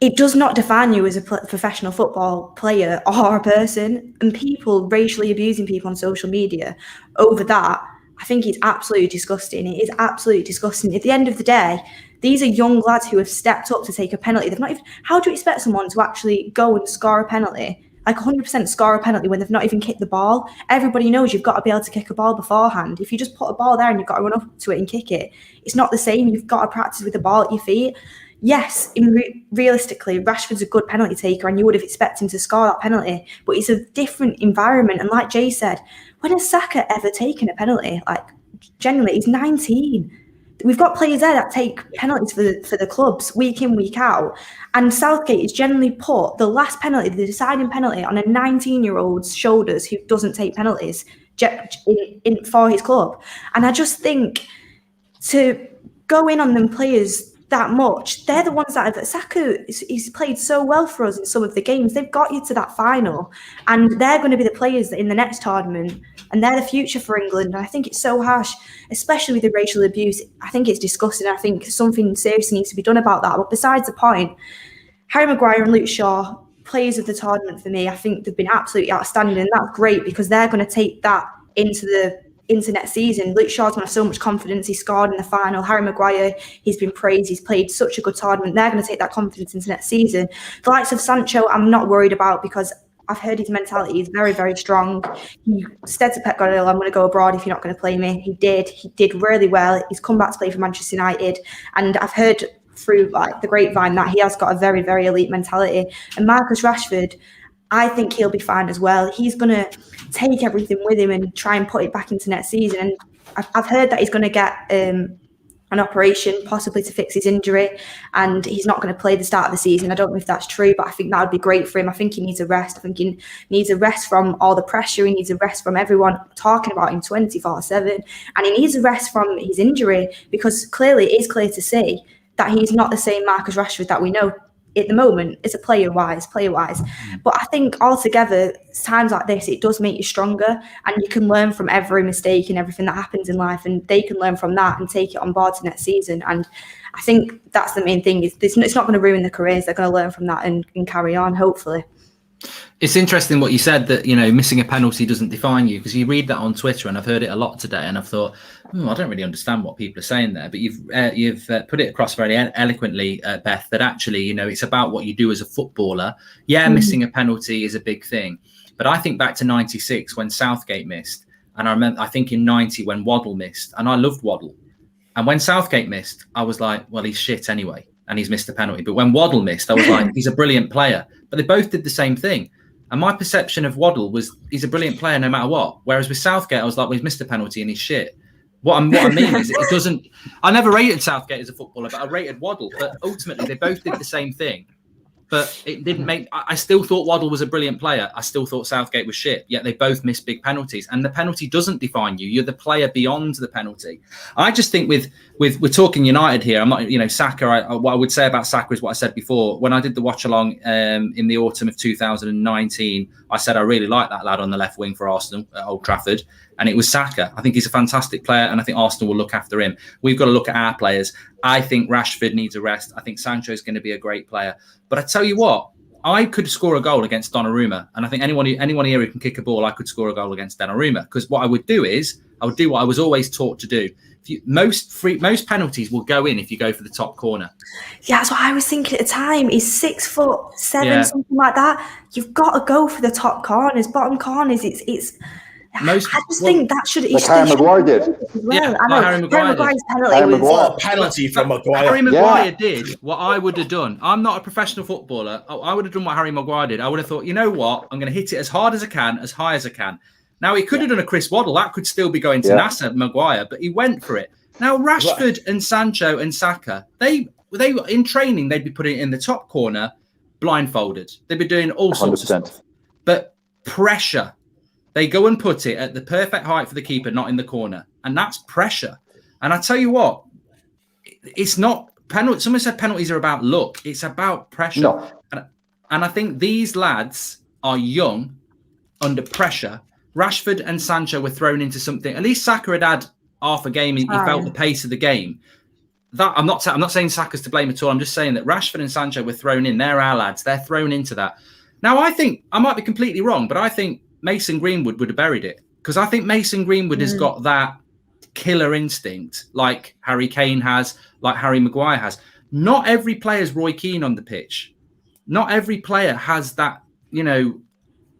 It does not define you as a professional football player or a person, and people racially abusing people on social media over that, I think it's absolutely disgusting. It is absolutely disgusting. At the end of the day, these are young lads who have stepped up to take a penalty. They've not even. How do you expect someone to actually go and score a penalty, like 100% score a penalty, when they've not even kicked the ball? Everybody knows you've got to be able to kick a ball beforehand. If you just put a ball there and you've got to run up to it and kick it, it's not the same. You've got to practice with the ball at your feet. Yes, realistically, Rashford's a good penalty taker, and you would have expected him to score that penalty. But it's a different environment, and like Jay said, when has Saka ever taken a penalty? Like, generally, he's 19. We've got players there that take penalties for the clubs week in, week out. And Southgate has generally put the last penalty, the deciding penalty, on a 19-year-old's shoulders who doesn't take penalties for his club. And I just think to go in on them players that much, they're the ones that have. Saka, he's played so well for us in some of the games. They've got you to that final, and they're going to be the players that in the next tournament, and they're the future for England. And I think it's so harsh, especially with the racial abuse. I think it's disgusting. I think something serious needs to be done about that. But besides the point, Harry Maguire and Luke Shaw, players of the tournament for me, I think they've been absolutely outstanding, and that's great because they're going to take that into next season. Luke Shaw's going to have so much confidence. He scored in the final. Harry Maguire, he's been praised. He's played such a good tournament. They're going to take that confidence into next season. The likes of Sancho, I'm not worried about because I've heard his mentality is very, very strong. He said to Pep Guardiola, I'm going to go abroad if you're not going to play me. He did. He did really well. He's come back to play for Manchester United. And I've heard through the grapevine that he has got a very, very elite mentality. And Marcus Rashford, I think he'll be fine as well. He's going to take everything with him and try and put it back into next season. And I've heard that he's going to get an operation, possibly to fix his injury, and he's not going to play the start of the season. I don't know if that's true, but I think that would be great for him. I think he needs a rest. I think he needs a rest from all the pressure. He needs a rest from everyone talking about him 24/7, and he needs a rest from his injury, because clearly it is clear to see that he's not the same Marcus Rashford that we know at the moment as a player-wise. But I think altogether, times like this, it does make you stronger, and you can learn from every mistake and everything that happens in life, and they can learn from that and take it on board to next season. And I think that's the main thing. It's not going to ruin their careers. They're going to learn from that and carry on, hopefully. It's interesting what you said, that missing a penalty doesn't define you, because you read that on Twitter, and I've heard it a lot today, and I've thought, I don't really understand what people are saying there. But you've put it across very eloquently, Beth, that actually it's about what you do as a footballer. Yeah, missing a penalty is a big thing, but I think back to '96 when Southgate missed, and I think in '90 when Waddle missed, and I loved Waddle, and when Southgate missed, I was like, well, he's shit anyway, and he's missed a penalty. But when Waddle missed, I was like, he's a brilliant player. But they both did the same thing. And my perception of Waddle was he's a brilliant player no matter what. Whereas with Southgate, I was like, well, he's missed a penalty and he's shit. What I mean is it doesn't... I never rated Southgate as a footballer, but I rated Waddle. But ultimately, they both did the same thing. But it didn't make... I still thought Waddle was a brilliant player. I still thought Southgate was shit. Yet they both missed big penalties. And the penalty doesn't define you. You're the player beyond the penalty. I just think with we're talking United here. I'm not, Saka. What I would say about Saka is what I said before. When I did the watch along in the autumn of 2019, I said I really like that lad on the left wing for Arsenal at Old Trafford. And it was Saka. I think he's a fantastic player, and I think Arsenal will look after him. We've got to look at our players. I think Rashford needs a rest. I think Sancho's going to be a great player. But I tell you what, I could score a goal against Donnarumma, and I think anyone here who can kick a ball, I could score a goal against Donnarumma. Because what I would do is I would do what I was always taught to do. Most penalties will go in if you go for the top corner. Yeah, that's what I was thinking at the time. He's 6'7", something like that. You've got to go for the top corners, bottom corners. I just think that should. Like Harry Maguire did. Well, I know. Harry Maguire's penalty was a penalty from Maguire. Harry Maguire did what I would have done. I'm not a professional footballer. I would have done what Harry Maguire did. I would have thought, you know what? I'm going to hit it as hard as I can, as high as I can. Now, he could have done a Chris Waddle. That could still be going to Nasser Maguire, but he went for it. Now, Rashford and Sancho and Saka, they were in training, they'd be putting it in the top corner, blindfolded. They'd be doing all sorts 100%. of stuff. But pressure. They go and put it at the perfect height for the keeper, not in the corner. And that's pressure. And I tell you what, it's not penalty. Someone said penalties are about luck. It's about pressure. No. And I think these lads are young, under pressure. Rashford and Sancho were thrown into something. At least Saka had half a game. He felt the pace of the game. That I'm not saying Saka's to blame at all. I'm just saying that Rashford and Sancho were thrown in. They're our lads. They're thrown into that. Now, I think I might be completely wrong, but I think Mason Greenwood would have buried it, because I think Mason Greenwood has got that killer instinct like Harry Kane has, like Harry Maguire has. Not every player is Roy Keane on the pitch. Not every player has that,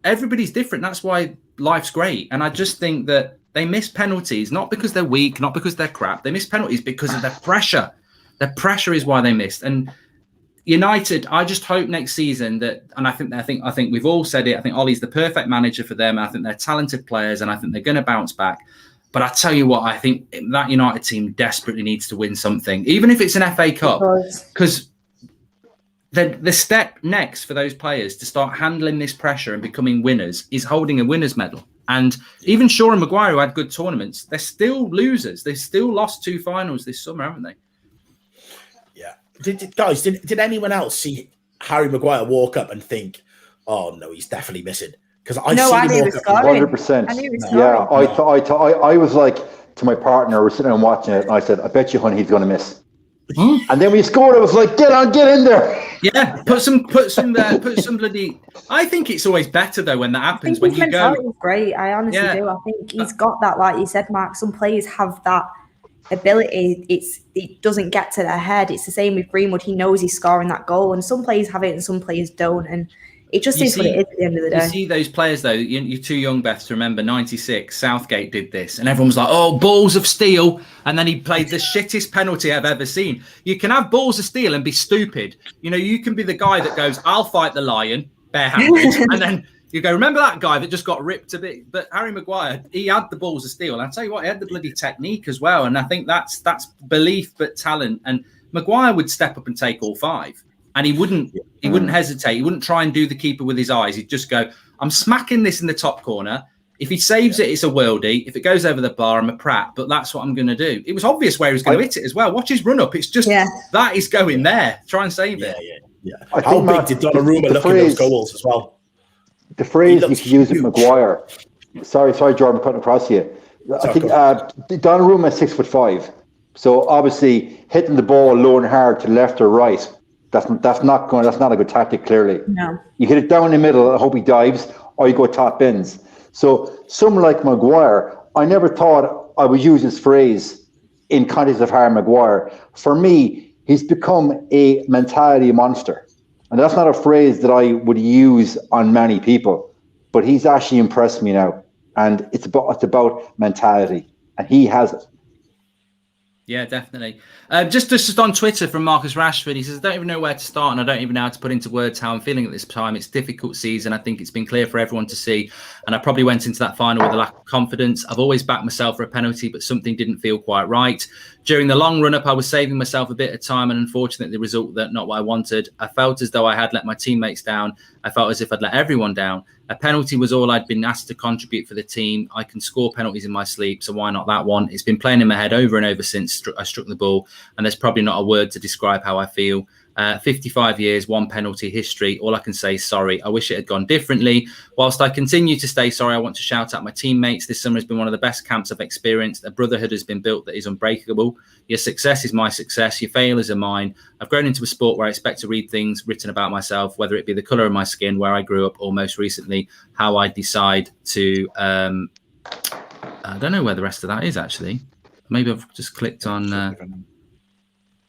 everybody's different. That's why life's great. And I just think that they miss penalties, not because they're weak, not because they're crap. They miss penalties because of their pressure. Their pressure is why they missed. And United, I just hope next season that, and I think we've all said it. I think Ollie's the perfect manager for them. I think they're talented players, and I think they're going to bounce back. But I tell you what, I think that United team desperately needs to win something, even if it's an FA Cup, because the step next for those players to start handling this pressure and becoming winners is holding a winner's medal. And even Shaw and Maguire, who had good tournaments, they're still losers. They still lost 2 finals this summer, haven't they? Yeah. Did anyone else see Harry Maguire walk up and think, "Oh no, he's definitely missing"? Because I knew he was scoring. 100%. Yeah, I was like to my partner, we're sitting and watching it, and I said, "I bet you, honey, he's going to miss." And then we scored. I was like, "Get in there!" Yeah, put some bloody. I think it's always better though when that happens. When you go, is great. I honestly do. I think he's got that, like you said, Mark. Some players have that ability. It doesn't get to their head. It's the same with Greenwood. He knows he's scoring that goal, and some players have it and some players don't. And it just is what it is at the end of the day. You see those players though. You're too young, Beth, to remember. 96, Southgate did this, and everyone was like, "Oh, balls of steel!" And then he played the shittest penalty I've ever seen. You can have balls of steel and be stupid. You can be the guy that goes, "I'll fight the lion barehanded," and then you go, "Remember that guy that just got ripped a bit?" But Harry Maguire, he had the balls of steel, and I tell you what, he had the bloody technique as well. And I think that's belief, but talent. And Maguire would step up and take all 5. And he wouldn't hesitate. He wouldn't try and do the keeper with his eyes. He'd just go, "I'm smacking this in the top corner. If he saves it, it's a worldie. If it goes over the bar, I'm a prat. But that's what I'm going to do." It was obvious where he was going to hit it as well. Watch his run up. It's just that is going there. Try and save it. Yeah. How big did Donnarumma look at those goals as well? The phrase you could use with Maguire. Sorry, Jordan, cutting across you. I think Donnarumma is 6'5". So obviously hitting the ball low and hard to left or right. That's not a good tactic, clearly. No. You hit it down the middle, I hope he dives, or you go top bins. So someone like Maguire, I never thought I would use this phrase in context of Harry Maguire. For me, he's become a mentality monster. And that's not a phrase that I would use on many people, but he's actually impressed me now. And it's about mentality, and he has it. Yeah, definitely. Just on Twitter from Marcus Rashford, he says, "I don't even know where to start, and I don't even know how to put into words how I'm feeling at this time. It's a difficult season. I think it's been clear for everyone to see, and I probably went into that final with a lack of confidence. I've always backed myself for a penalty, but something didn't feel quite right. During the long run-up, I was saving myself a bit of time, and unfortunately, the result that not what I wanted. I felt as though I had let my teammates down. I felt as if I'd let everyone down. A penalty was all I'd been asked to contribute for the team. I can score penalties in my sleep, so why not that one? It's been playing in my head over and over since I struck the ball, and there's probably not a word to describe how I feel. 55 years, one penalty history. All I can say is sorry. I wish it had gone differently. Whilst I continue to stay sorry, I want to shout out my teammates. This summer has been one of the best camps I've experienced. A brotherhood has been built that is unbreakable. Your success is my success. Your failures are mine. I've grown into a sport where I expect to read things written about myself, whether it be the colour of my skin, where I grew up, or most recently, how I decide to... I don't know where the rest of that is, actually. Maybe I've just clicked on...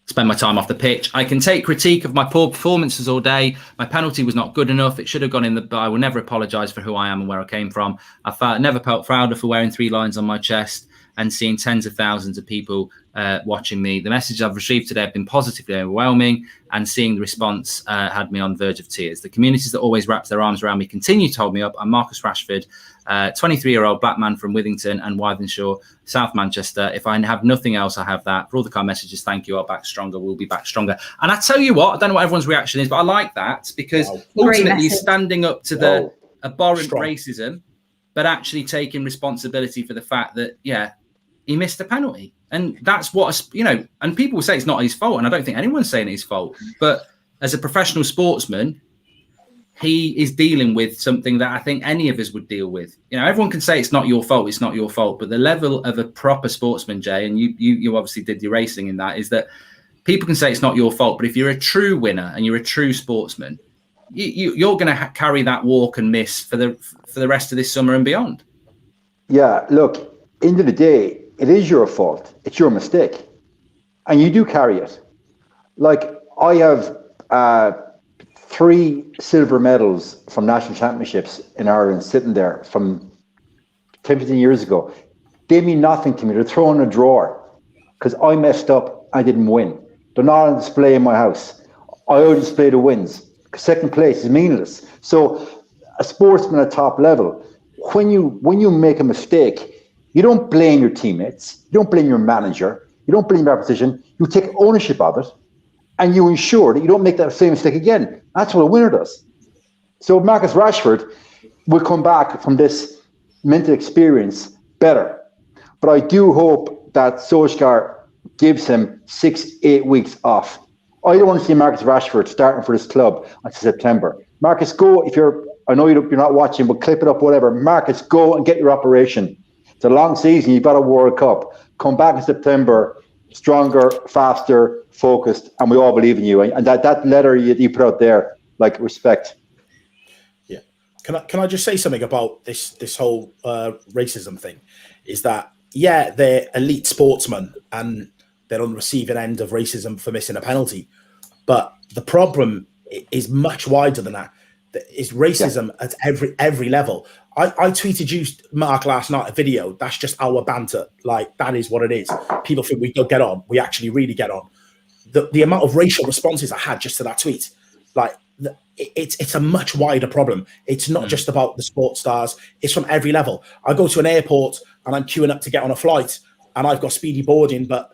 spend my time off the pitch. I can take critique of my poor performances all day. My penalty was not good enough. It should have gone in the... I will never apologise for who I am and where I came from. Never felt prouder for wearing 3 lines on my chest and seeing tens of thousands of people watching me. The messages I've received today have been positively overwhelming, and seeing the response had me on the verge of tears. The communities that always wraps their arms around me continue to hold me up. I'm Marcus Rashford, 23-year-old black man from Withington and Wythenshawe, South Manchester. If I have nothing else, I have that. For all the kind messages, thank you. I'll back stronger. We'll be back stronger. And I tell you what, I don't know what everyone's reaction is, but I like that, because ultimately you're standing up to the abhorrent racism, but actually taking responsibility for the fact that, he missed a penalty. And that's what, and people will say it's not his fault. And I don't think anyone's saying it's his fault. But as a professional sportsman, he is dealing with something that I think any of us would deal with. Everyone can say it's not your fault. It's not your fault. But the level of a proper sportsman, Jay, and you obviously did your racing in that, is that people can say it's not your fault. But if you're a true winner and you're a true sportsman, you're going to carry that walk and miss for the rest of this summer and beyond. Yeah, look, end of the day, it is your fault. It's your mistake. And you do carry it. Like, I have 3 silver medals from national championships in Ireland sitting there from 10, 15 years ago. They mean nothing to me. They're thrown in a drawer because I messed up. I didn't win. They're not on display in my house. I only display the wins. Second place is meaningless. So a sportsman at top level, when you make a mistake, you don't blame your teammates, you don't blame your manager, you don't blame your opposition, you take ownership of it, and you ensure that you don't make that same mistake again. That's what a winner does. So Marcus Rashford will come back from this mental experience better. But I do hope that Solskjaer gives him 6-8 weeks off. I don't want to see Marcus Rashford starting for this club until September. Marcus, go, I know you're not watching, but clip it up, whatever. Marcus, go and get your operation. It's a long season. You've got a World Cup. Come back in September, stronger, faster, focused, and we all believe in you. And that letter you put out there, like, respect. Yeah. Can I just say something about this whole racism thing? Is that, they're elite sportsmen and they're on the receiving end of racism for missing a penalty. But the problem is much wider than that. It's racism at every level. I tweeted you, Mark, last night a video. That's just our banter. Like, that is what it is. People think we don't get on. We actually really get on. The amount of racial responses I had just to that tweet, like, it's a much wider problem. It's not just about the sports stars. It's from every level. I go to an airport and I'm queuing up to get on a flight, and I've got speedy boarding, but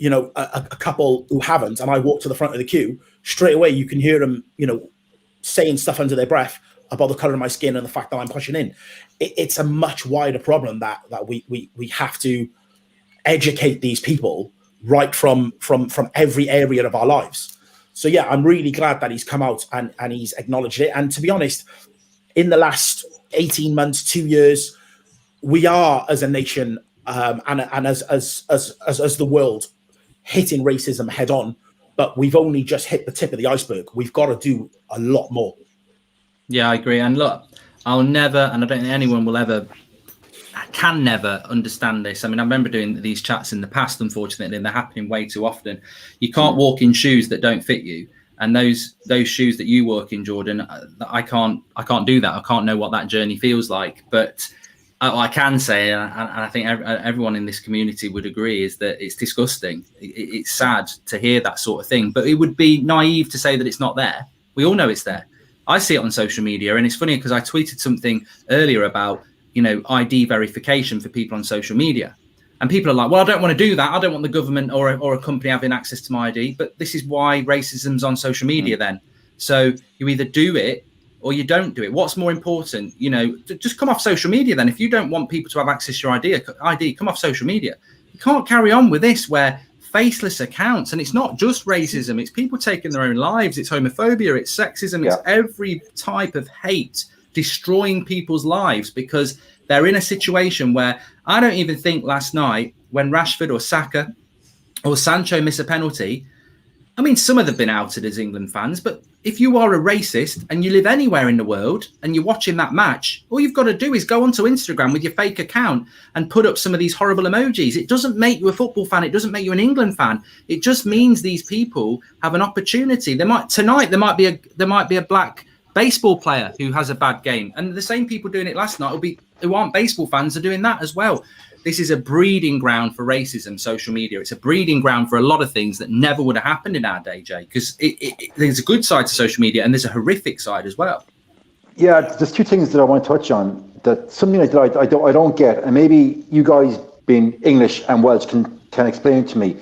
a couple who haven't, and I walk to the front of the queue. Straight away, you can hear them, saying stuff under their breath about the colour of my skin and the fact that I'm pushing in. It's a much wider problem that we have to educate these people right from every area of our lives. So I'm really glad that he's come out and he's acknowledged it. And to be honest, in the last 18 months, 2 years, we are, as a nation and as the world, hitting racism head on. But we've only just hit the tip of the iceberg. We've got to do a lot more. Yeah, I agree. And look, I'll never, and I don't think anyone will ever, can never understand this. I mean, I remember doing these chats in the past, unfortunately, and they're happening way too often. You can't walk in shoes that don't fit you. And those shoes that you walk in, Jordan, I can't do that. I can't know what that journey feels like. But I can say, and I think everyone in this community would agree, is that it's disgusting. It's sad to hear that sort of thing, but it would be naive to say that it's not there. We all know it's there. I see it on social media, and it's funny because I tweeted something earlier about, ID verification for people on social media. And people are like, well, I don't want to do that. I don't want the government or a company having access to my ID. But this is why racism's on social media then. So you either do it or you don't do it. What's more important? Just come off social media then. If you don't want people to have access to your ID, come off social media. You can't carry on with this where faceless accounts, and it's not just racism. It's people taking their own lives. It's homophobia. It's sexism. It's every type of hate destroying people's lives because they're in a situation where I don't even think last night when Rashford or Saka or Sancho miss a penalty, I mean, some of them have been outed as England fans, but if you are a racist and you live anywhere in the world and you're watching that match, all you've got to do is go onto Instagram with your fake account and put up some of these horrible emojis. It doesn't make you a football fan. It doesn't make you an England fan. It just means these people have an opportunity. There might be a black baseball player who has a bad game, and the same people doing it last night who aren't baseball fans are doing that as well. This is a breeding ground for racism, social media. It's a breeding ground for a lot of things that never would have happened in our day, Jay, because there's a good side to social media and there's a horrific side as well. Yeah, there's two things that I want to touch on. That something like that I don't get, and maybe you guys being English and Welsh can explain it to me.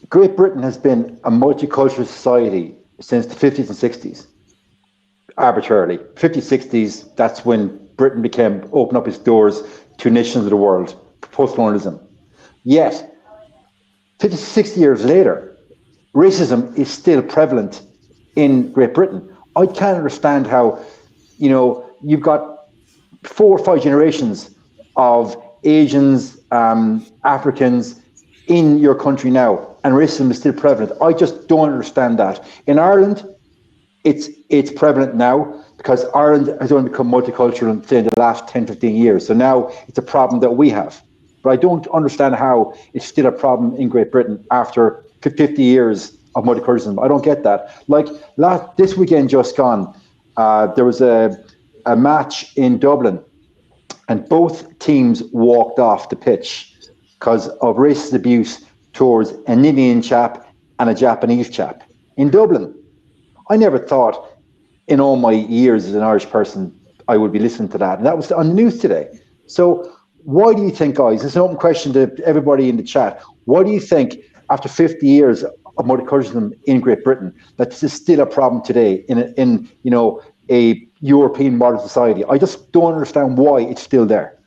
Great Britain has been a multicultural society since the 50s and 60s, arbitrarily. 50s, 60s, that's when Britain opened up its doors to nations of the world. Post-colonialism. Yet, 50, 60 years later, racism is still prevalent in Great Britain. I can't understand how, you've got 4 or 5 generations of Asians, Africans in your country now, and racism is still prevalent. I just don't understand that. In Ireland, it's prevalent now because Ireland has only become multicultural in the last 10, 15 years. So now it's a problem that we have. But I don't understand how it's still a problem in Great Britain after 50 years of multiculturalism. I don't get that. Like this weekend just gone, there was a match in Dublin, and both teams walked off the pitch because of racist abuse towards an Indian chap and a Japanese chap in Dublin. I never thought in all my years as an Irish person I would be listening to that, and that was on the news today. So why do you think, guys, it's an open question to everybody in the chat, why do you think after 50 years of multiculturalism in Great Britain that this is still a problem today in a European modern society? I just don't understand why it's still there.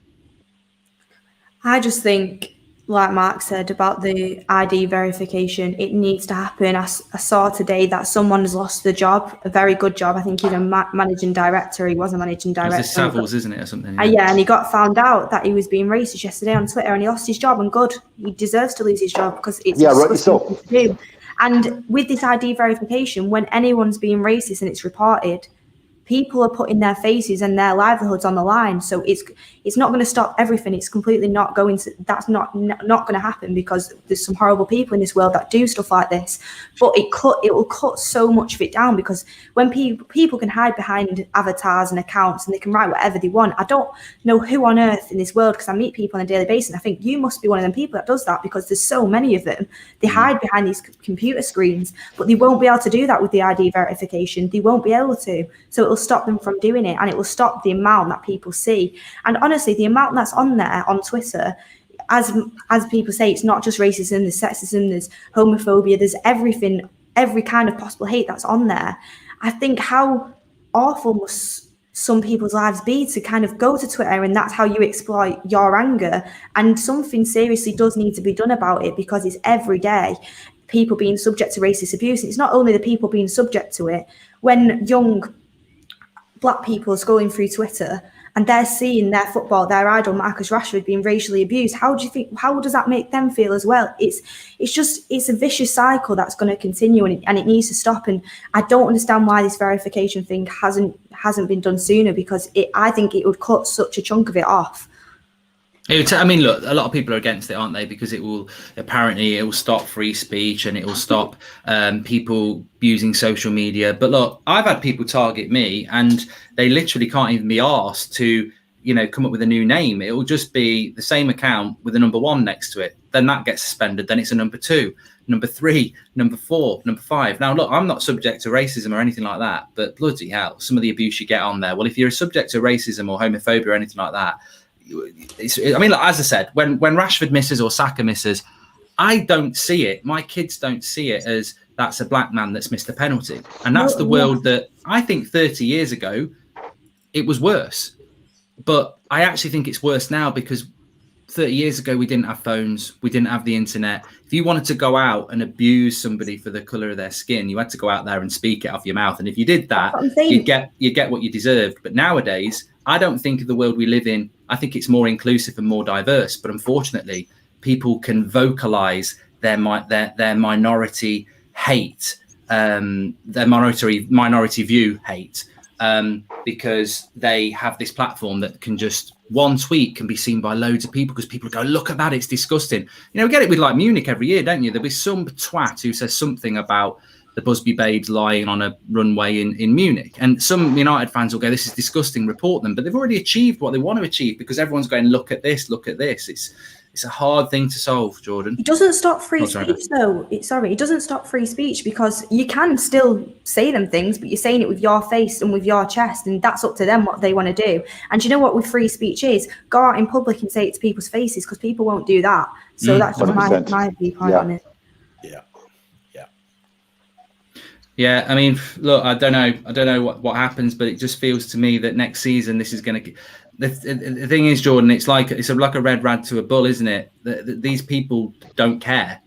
I just think, like Mark said about the ID verification, it needs to happen. I saw today that someone has lost the job, a very good job. I think he's a managing director. He was a managing director. It's Savills, isn't it, or something? Yeah, and he got found out that he was being racist yesterday on Twitter, and he lost his job. And good, he deserves to lose his job because it's rightly so. To do. And with this ID verification, when anyone's being racist and it's reported, people are putting their faces and their livelihoods on the line. So it's not going to stop everything. It's completely not going to, that's not going to happen because there's some horrible people in this world that do stuff like this. But it will cut so much of it down because when people can hide behind avatars and accounts and they can write whatever they want. I don't know who on earth in this world, because I meet people on a daily basis and I think you must be one of them people that does that because there's so many of them. They hide behind these computer screens, but they won't be able to do that with the ID verification. They won't be able to. So it'll stop them from doing it, and it will stop the amount that people see. And honestly, the amount that's on there on Twitter, as people say, it's not just racism, there's sexism, there's homophobia, there's everything, every kind of possible hate that's on there. I think how awful must some people's lives be to kind of go to Twitter and that's how you exploit your anger. And something seriously does need to be done about it because it's every day people being subject to racist abuse. And it's not only the people being subject to it. When young Black people are scrolling through Twitter and they're seeing their idol Marcus Rashford being racially abused, how does that make them feel as well? It's a vicious cycle that's going to continue and it needs to stop. And I don't understand why this verification thing hasn't been done sooner, because I think it would cut such a chunk of it off. I mean, look, a lot of people are against it, aren't they? Because it will stop free speech and it will stop people using social media. But look, I've had people target me and they literally can't even be asked to, come up with a new name. It will just be the same account with a number 1 next to it. Then that gets suspended. Then it's a number 2, number 3, number 4, number 5. Now, look, I'm not subject to racism or anything like that, but bloody hell, some of the abuse you get on there. Well, if you're subject to racism or homophobia or anything like that, as I said, when Rashford misses or Saka misses, I don't see it. My kids don't see it as that's a black man that's missed a penalty. And that's the world that I think 30 years ago, it was worse. But I actually think it's worse now because 30 years ago, we didn't have phones. We didn't have the internet. If you wanted to go out and abuse somebody for the colour of their skin, you had to go out there and speak it off your mouth. And if you did that, you'd get what you deserved. But nowadays, I don't think of the world we live in. I think it's more inclusive and more diverse. But unfortunately, people can vocalise their minority hate, their minority view hate, because they have this platform that can just, one tweet can be seen by loads of people because people go, look at that, it's disgusting. You know, we get it with like Munich every year, don't you? There'll be some twat who says something about the Busby Babes lying on a runway in Munich. And some United fans will go, this is disgusting, report them. But they've already achieved what they want to achieve because everyone's going, look at this, look at this. It's a hard thing to solve, Jordan. It doesn't stop free speech, though. It doesn't stop free speech because you can still say them things, but you're saying it with your face and with your chest, and that's up to them what they want to do. And you know what with free speech is? Go out in public and say it to people's faces because people won't do that. So that's just my viewpoint on it. Yeah, I mean, look, I don't know what happens, but it just feels to me that next season this is going to. The thing is, Jordan, it's like a red rag to a bull, isn't it? These people don't care.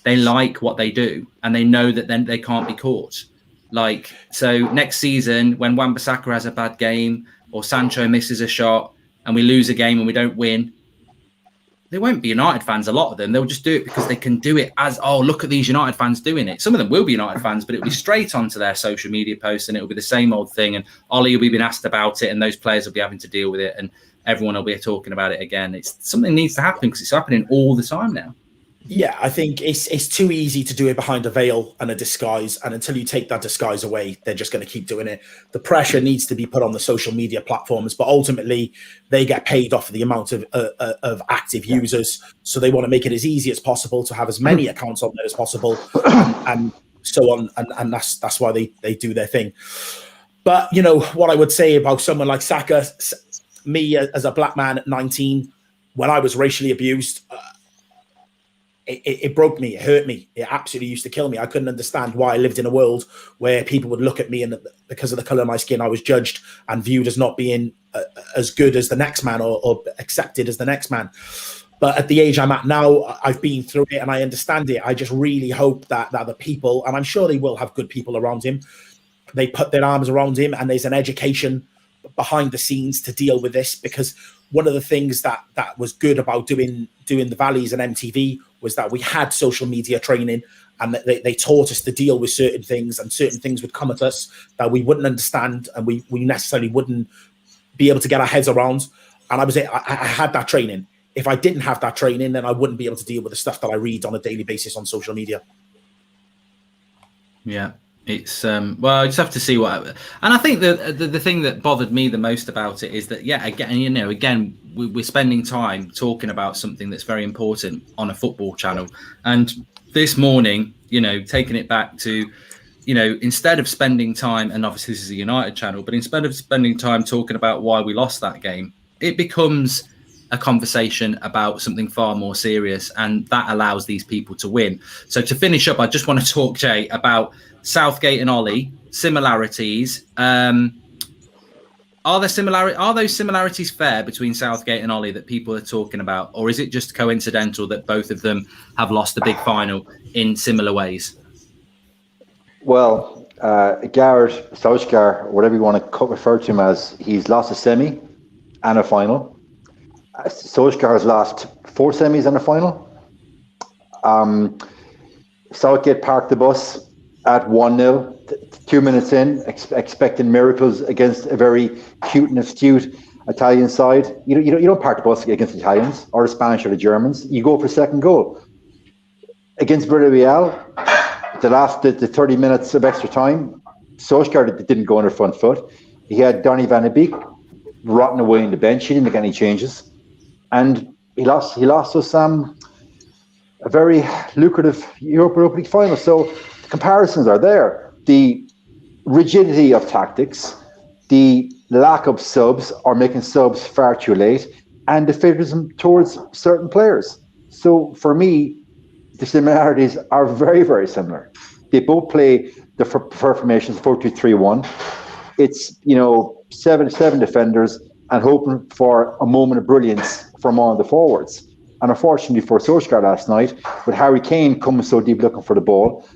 They like what they do, and they know that then they can't be caught. Like, so next season, when Wan-Bissaka has a bad game or Sancho misses a shot and we lose a game and we don't win, they won't be United fans, a lot of them. They'll just do it because they can do it as, oh, look at these United fans doing it. Some of them will be United fans, but it'll be straight onto their social media posts and it'll be the same old thing. And Ollie will be being asked about it and those players will be having to deal with it and everyone will be talking about it again. It's something needs to happen because it's happening all the time now. Yeah, I think it's too easy to do it behind a veil and a disguise. And until you take that disguise away, they're just going to keep doing it. The pressure needs to be put on the social media platforms, but ultimately they get paid off the amount of active users. So they want to make it as easy as possible to have as many accounts on there as possible and so on. And that's why they do their thing. But, you know, what I would say about someone like Saka, me as a black man at 19, when I was racially abused, it broke me. It hurt me. It absolutely used to kill me. I couldn't understand why I lived in a world where people would look at me and because of the color of my skin, I was judged and viewed as not being as good as the next man or accepted as the next man. But at the age I'm at now, I've been through it and I understand it. I just really hope that the people, and I'm sure they will have good people around him, they put their arms around him and there's an education behind the scenes to deal with this. Because one of the things that was good about doing the Valleys and MTV was that we had social media training and they taught us to deal with certain things, and certain things would come at us that we wouldn't understand and we necessarily wouldn't be able to get our heads around. And I had that training. If I didn't have that training, then I wouldn't be able to deal with the stuff that I read on a daily basis on social media. Yeah. It's well, I just have to see what, and I think the thing that bothered me the most about it is that again we're spending time talking about something that's very important on a football channel, and this morning, taking it back to, instead of spending time, and obviously this is a United channel, but instead of spending time talking about why we lost that game, it becomes a conversation about something far more serious, and that allows these people to win. So to finish up, I just want to talk, Jay, about Southgate and Ollie, similarities. Are those similarities fair between Southgate and Ollie that people are talking about, or is it just coincidental that both of them have lost the big final in similar ways? Well, Garrett Solskjaer, whatever you want to refer to him as, he's lost a semi and a final. Solskjaer has lost 4 semis and a final. Southgate parked the bus at 1-0, 2 minutes in, expecting miracles against a very cute and astute Italian side. You don't park the bus against the Italians or the Spanish or the Germans. You go for second goal. Against Villarreal, the 30 minutes of extra time, Solskjaer didn't go on the front foot. He had Donny van de Beek rotting away in the bench. He didn't make any changes. And he lost us a very lucrative Europa League final. So the comparisons are there. The rigidity of tactics, the lack of subs or making subs far too late, and the favoritism towards certain players. So for me, the similarities are very, very similar. They both play the preferred formations 4-2-3-1. It's 7 defenders and hoping for a moment of brilliance from all the forwards. And unfortunately for Solskjaer last night, with Harry Kane coming so deep looking for the ball,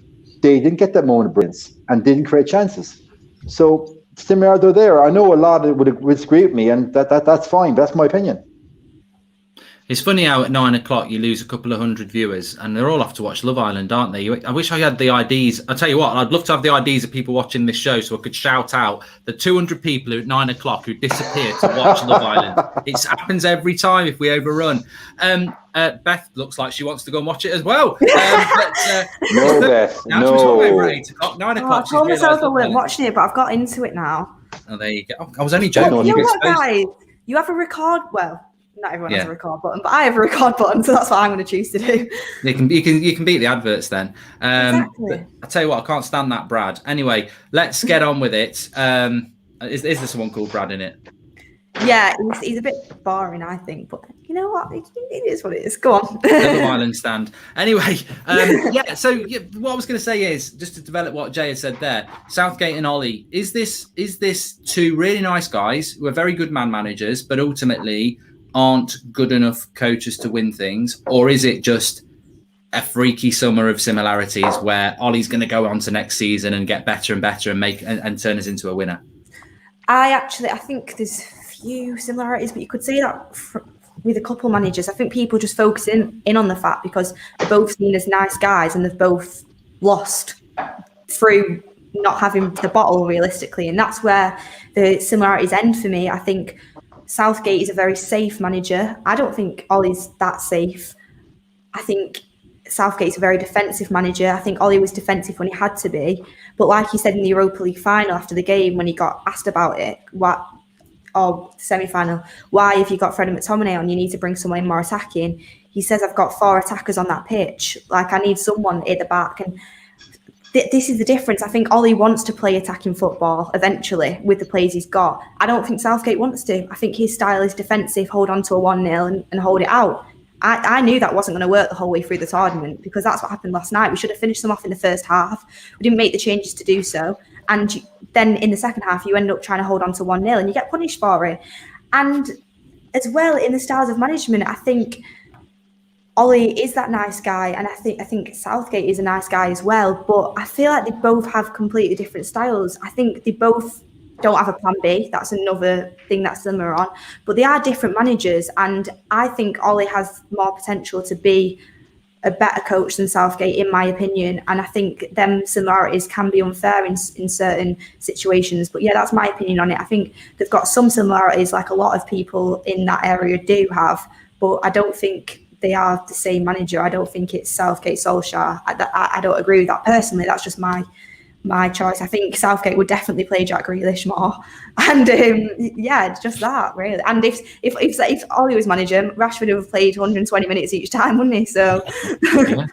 they didn't get that moment of brilliance and didn't create chances. So similar, they're there. I know a lot would disagree with me, and that's fine. That's my opinion. It's funny how at 9 o'clock you lose a couple of hundred viewers, and they're all off to watch Love Island, aren't they? I wish I had the IDs. I'll tell you what, I'd love to have the IDs of people watching this show so I could shout out the 200 people who at 9 o'clock who disappear to watch Love Island. It happens every time if we overrun. Beth looks like she wants to go and watch it as well. No, Beth, no. Over 8 o'clock, 9 o'clock. I told myself I weren't watching it, but I've got into it now. Oh, there you go. I was only joking. You know what, guys? You have a record. Well, not everyone has a record button, but I have a record button, so that's what I'm going to choose to do. You can beat the adverts then. Exactly. I tell you what, I can't stand that Brad. Anyway, let's get on with it. Is there someone called Brad in it? Yeah, he's a bit boring, I think, but you know what? It is what it is. Go on. Love Island stand. Anyway, So what I was going to say is, just to develop what Jay had said there, Southgate and Ollie, is this two really nice guys who are very good man managers, but ultimately aren't good enough coaches to win things, or is it just a freaky summer of similarities where Ollie's going to go on to next season and get better and better and turn us into a winner? I think there's few similarities, but you could say that with a couple managers. I think people just focus in on the fact because they're both seen as nice guys and they've both lost through not having the bottle realistically, and that's where the similarities end for me. I think Southgate is a very safe manager. I don't think Ollie's that safe. I think Southgate's a very defensive manager. I think Ollie was defensive when he had to be. But like he said in the Europa League final after the game, when he got asked about it, semi-final, why have you got Fred and McTominay on? You need to bring someone in more attacking. He says, I've got 4 attackers on that pitch. Like, I need someone at the back. And this is the difference. I think Ollie wants to play attacking football eventually with the players he's got. I don't think Southgate wants to. I think his style is defensive, hold on to a 1-0 and hold it out. I knew that wasn't going to work the whole way through the tournament because that's what happened last night. We should have finished them off in the first half. We didn't make the changes to do so. And then in the second half, you end up trying to hold on to 1-0 and you get punished for it. And as well, in the styles of management, I think Ollie is that nice guy, and I think Southgate is a nice guy as well. But I feel like they both have completely different styles. I think they both don't have a plan B. That's another thing that's similar on. But they are different managers, and I think Ollie has more potential to be a better coach than Southgate, in my opinion. And I think them similarities can be unfair in certain situations. But yeah, that's my opinion on it. I think they've got some similarities, like a lot of people in that area do have. But I don't think they are the same manager. I don't think it's Southgate, Solskjaer. I don't agree with that personally. That's just my choice. I think Southgate would definitely play Jack Grealish more. And it's just that, really. And if Ollie was manager, Rashford would have played 120 minutes each time, wouldn't he? So. Yeah.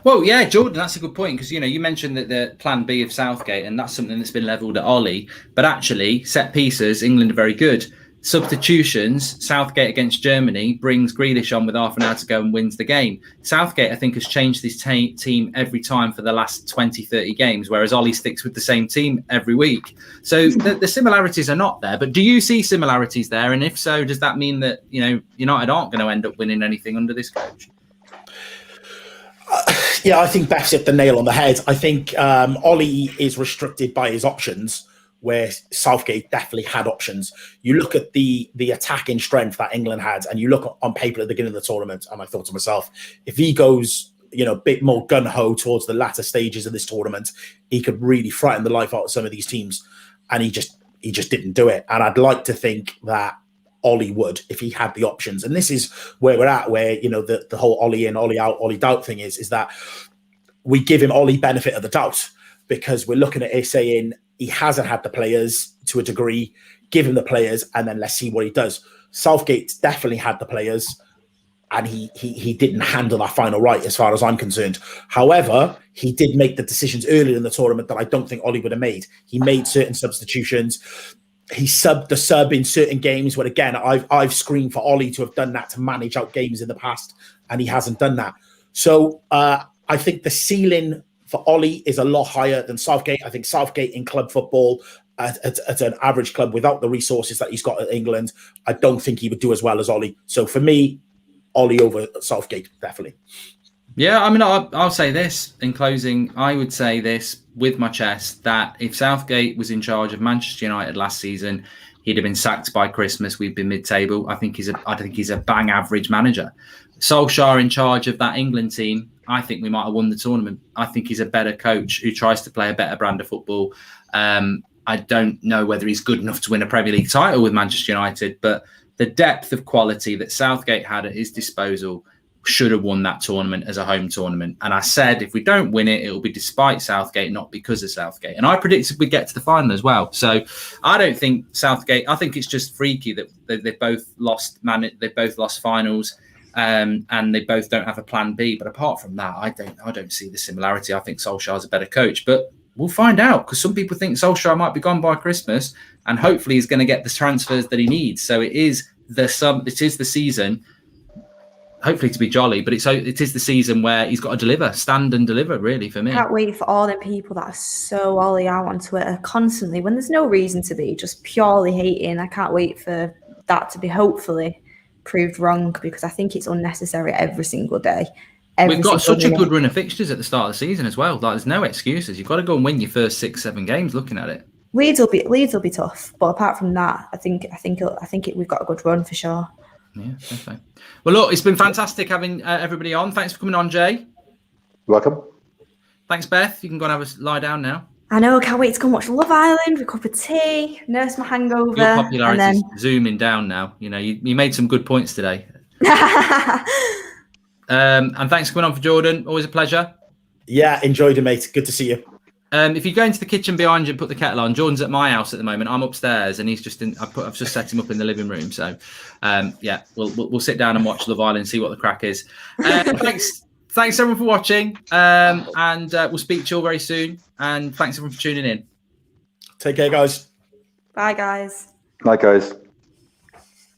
Well, yeah, Jordan, that's a good point because, you mentioned that the plan B of Southgate, and that's something that's been levelled at Ollie. But actually, set pieces, England are very good. Substitutions, Southgate against Germany brings Grealish on with half an hour to go and wins the game. Southgate, I think, has changed his team every time for the last 20, 30 games, whereas Ollie sticks with the same team every week. So the similarities are not there. But do you see similarities there? And if so, does that mean that, United aren't going to end up winning anything under this coach? I think Beth's hit the nail on the head. I think Ollie is restricted by his options, where Southgate definitely had options. You look at the attacking strength that England had, and you look on paper at the beginning of the tournament, and I thought to myself, if he goes, a bit more gun-ho towards the latter stages of this tournament, he could really frighten the life out of some of these teams. And he just didn't do it. And I'd like to think that Ollie would, if he had the options. And this is where we're at, where, the whole Ollie in, Ollie out, Ollie doubt thing is that we give him Ollie benefit of the doubt, because we're looking at it saying, he hasn't had the players to a degree, give him the players, and then let's see what he does. Southgate definitely had the players, and he didn't handle that final right as far as I'm concerned. However, he did make the decisions earlier in the tournament that I don't think Ollie would have made. He made certain substitutions. He subbed the sub in certain games where, again, I've screamed for Ollie to have done that, to manage out games in the past, and he hasn't done that. So I think the ceiling for Ollie is a lot higher than Southgate. I think Southgate in club football at an average club without the resources that he's got at England, I don't think he would do as well as Ollie. So for me, Ollie over Southgate, definitely. Yeah, I mean, I'll say this in closing. I would say this with my chest, that if Southgate was in charge of Manchester United last season, he'd have been sacked by Christmas. We'd been mid-table. I think he's a bang average manager. Solskjaer in charge of that England team, I think we might have won the tournament. I think he's a better coach who tries to play a better brand of football. I don't know whether he's good enough to win a Premier League title with Manchester United, but the depth of quality that Southgate had at his disposal should have won that tournament as a home tournament. And I said, if we don't win it, it will be despite Southgate, not because of Southgate. And I predicted we'd get to the final as well. So I don't think Southgate, I think it's just freaky that they both lost finals, and they both don't have a plan B. But apart from that, I don't see the similarity. I think Solskjaer's a better coach, but we'll find out, because some people think Solskjaer might be gone by Christmas, and hopefully he's going to get the transfers that he needs. So it is the season, hopefully to be jolly, but it is the season where he's got to stand and deliver, really, for me. I can't wait for all the people that are so Ollie out on Twitter constantly, when there's no reason to be, just purely hating. I can't wait for that to be hopefully proved wrong, because I think it's unnecessary every single day. We've got such a good run of fixtures at the start of the season as well. Like, there's no excuses. You've got to go and win your first 6-7 games. Looking at it, Leeds will be tough, but apart from that, I think we've got a good run for sure. Yeah, definitely. Well, look, it's been fantastic having everybody on. Thanks for coming on, Jay. You're welcome. Thanks, Beth. You can go and have a lie down now. I know. Can't wait to go and watch Love Island, a cup of tea, nurse my hangover. Your popularity's zooming down now. You know, you made some good points today. And thanks for coming on for Jordan. Always a pleasure. Yeah, enjoyed it, mate. Good to see you. If you go into the kitchen behind you and put the kettle on, Jordan's at my house at the moment. I'm upstairs, and he's just I've just set him up in the living room. So, yeah, we'll sit down and watch Love Island and see what the crack is. Thanks everyone for watching, and we'll speak to you all very soon. And thanks everyone for tuning in. Take care, guys. Bye, guys. Bye, guys.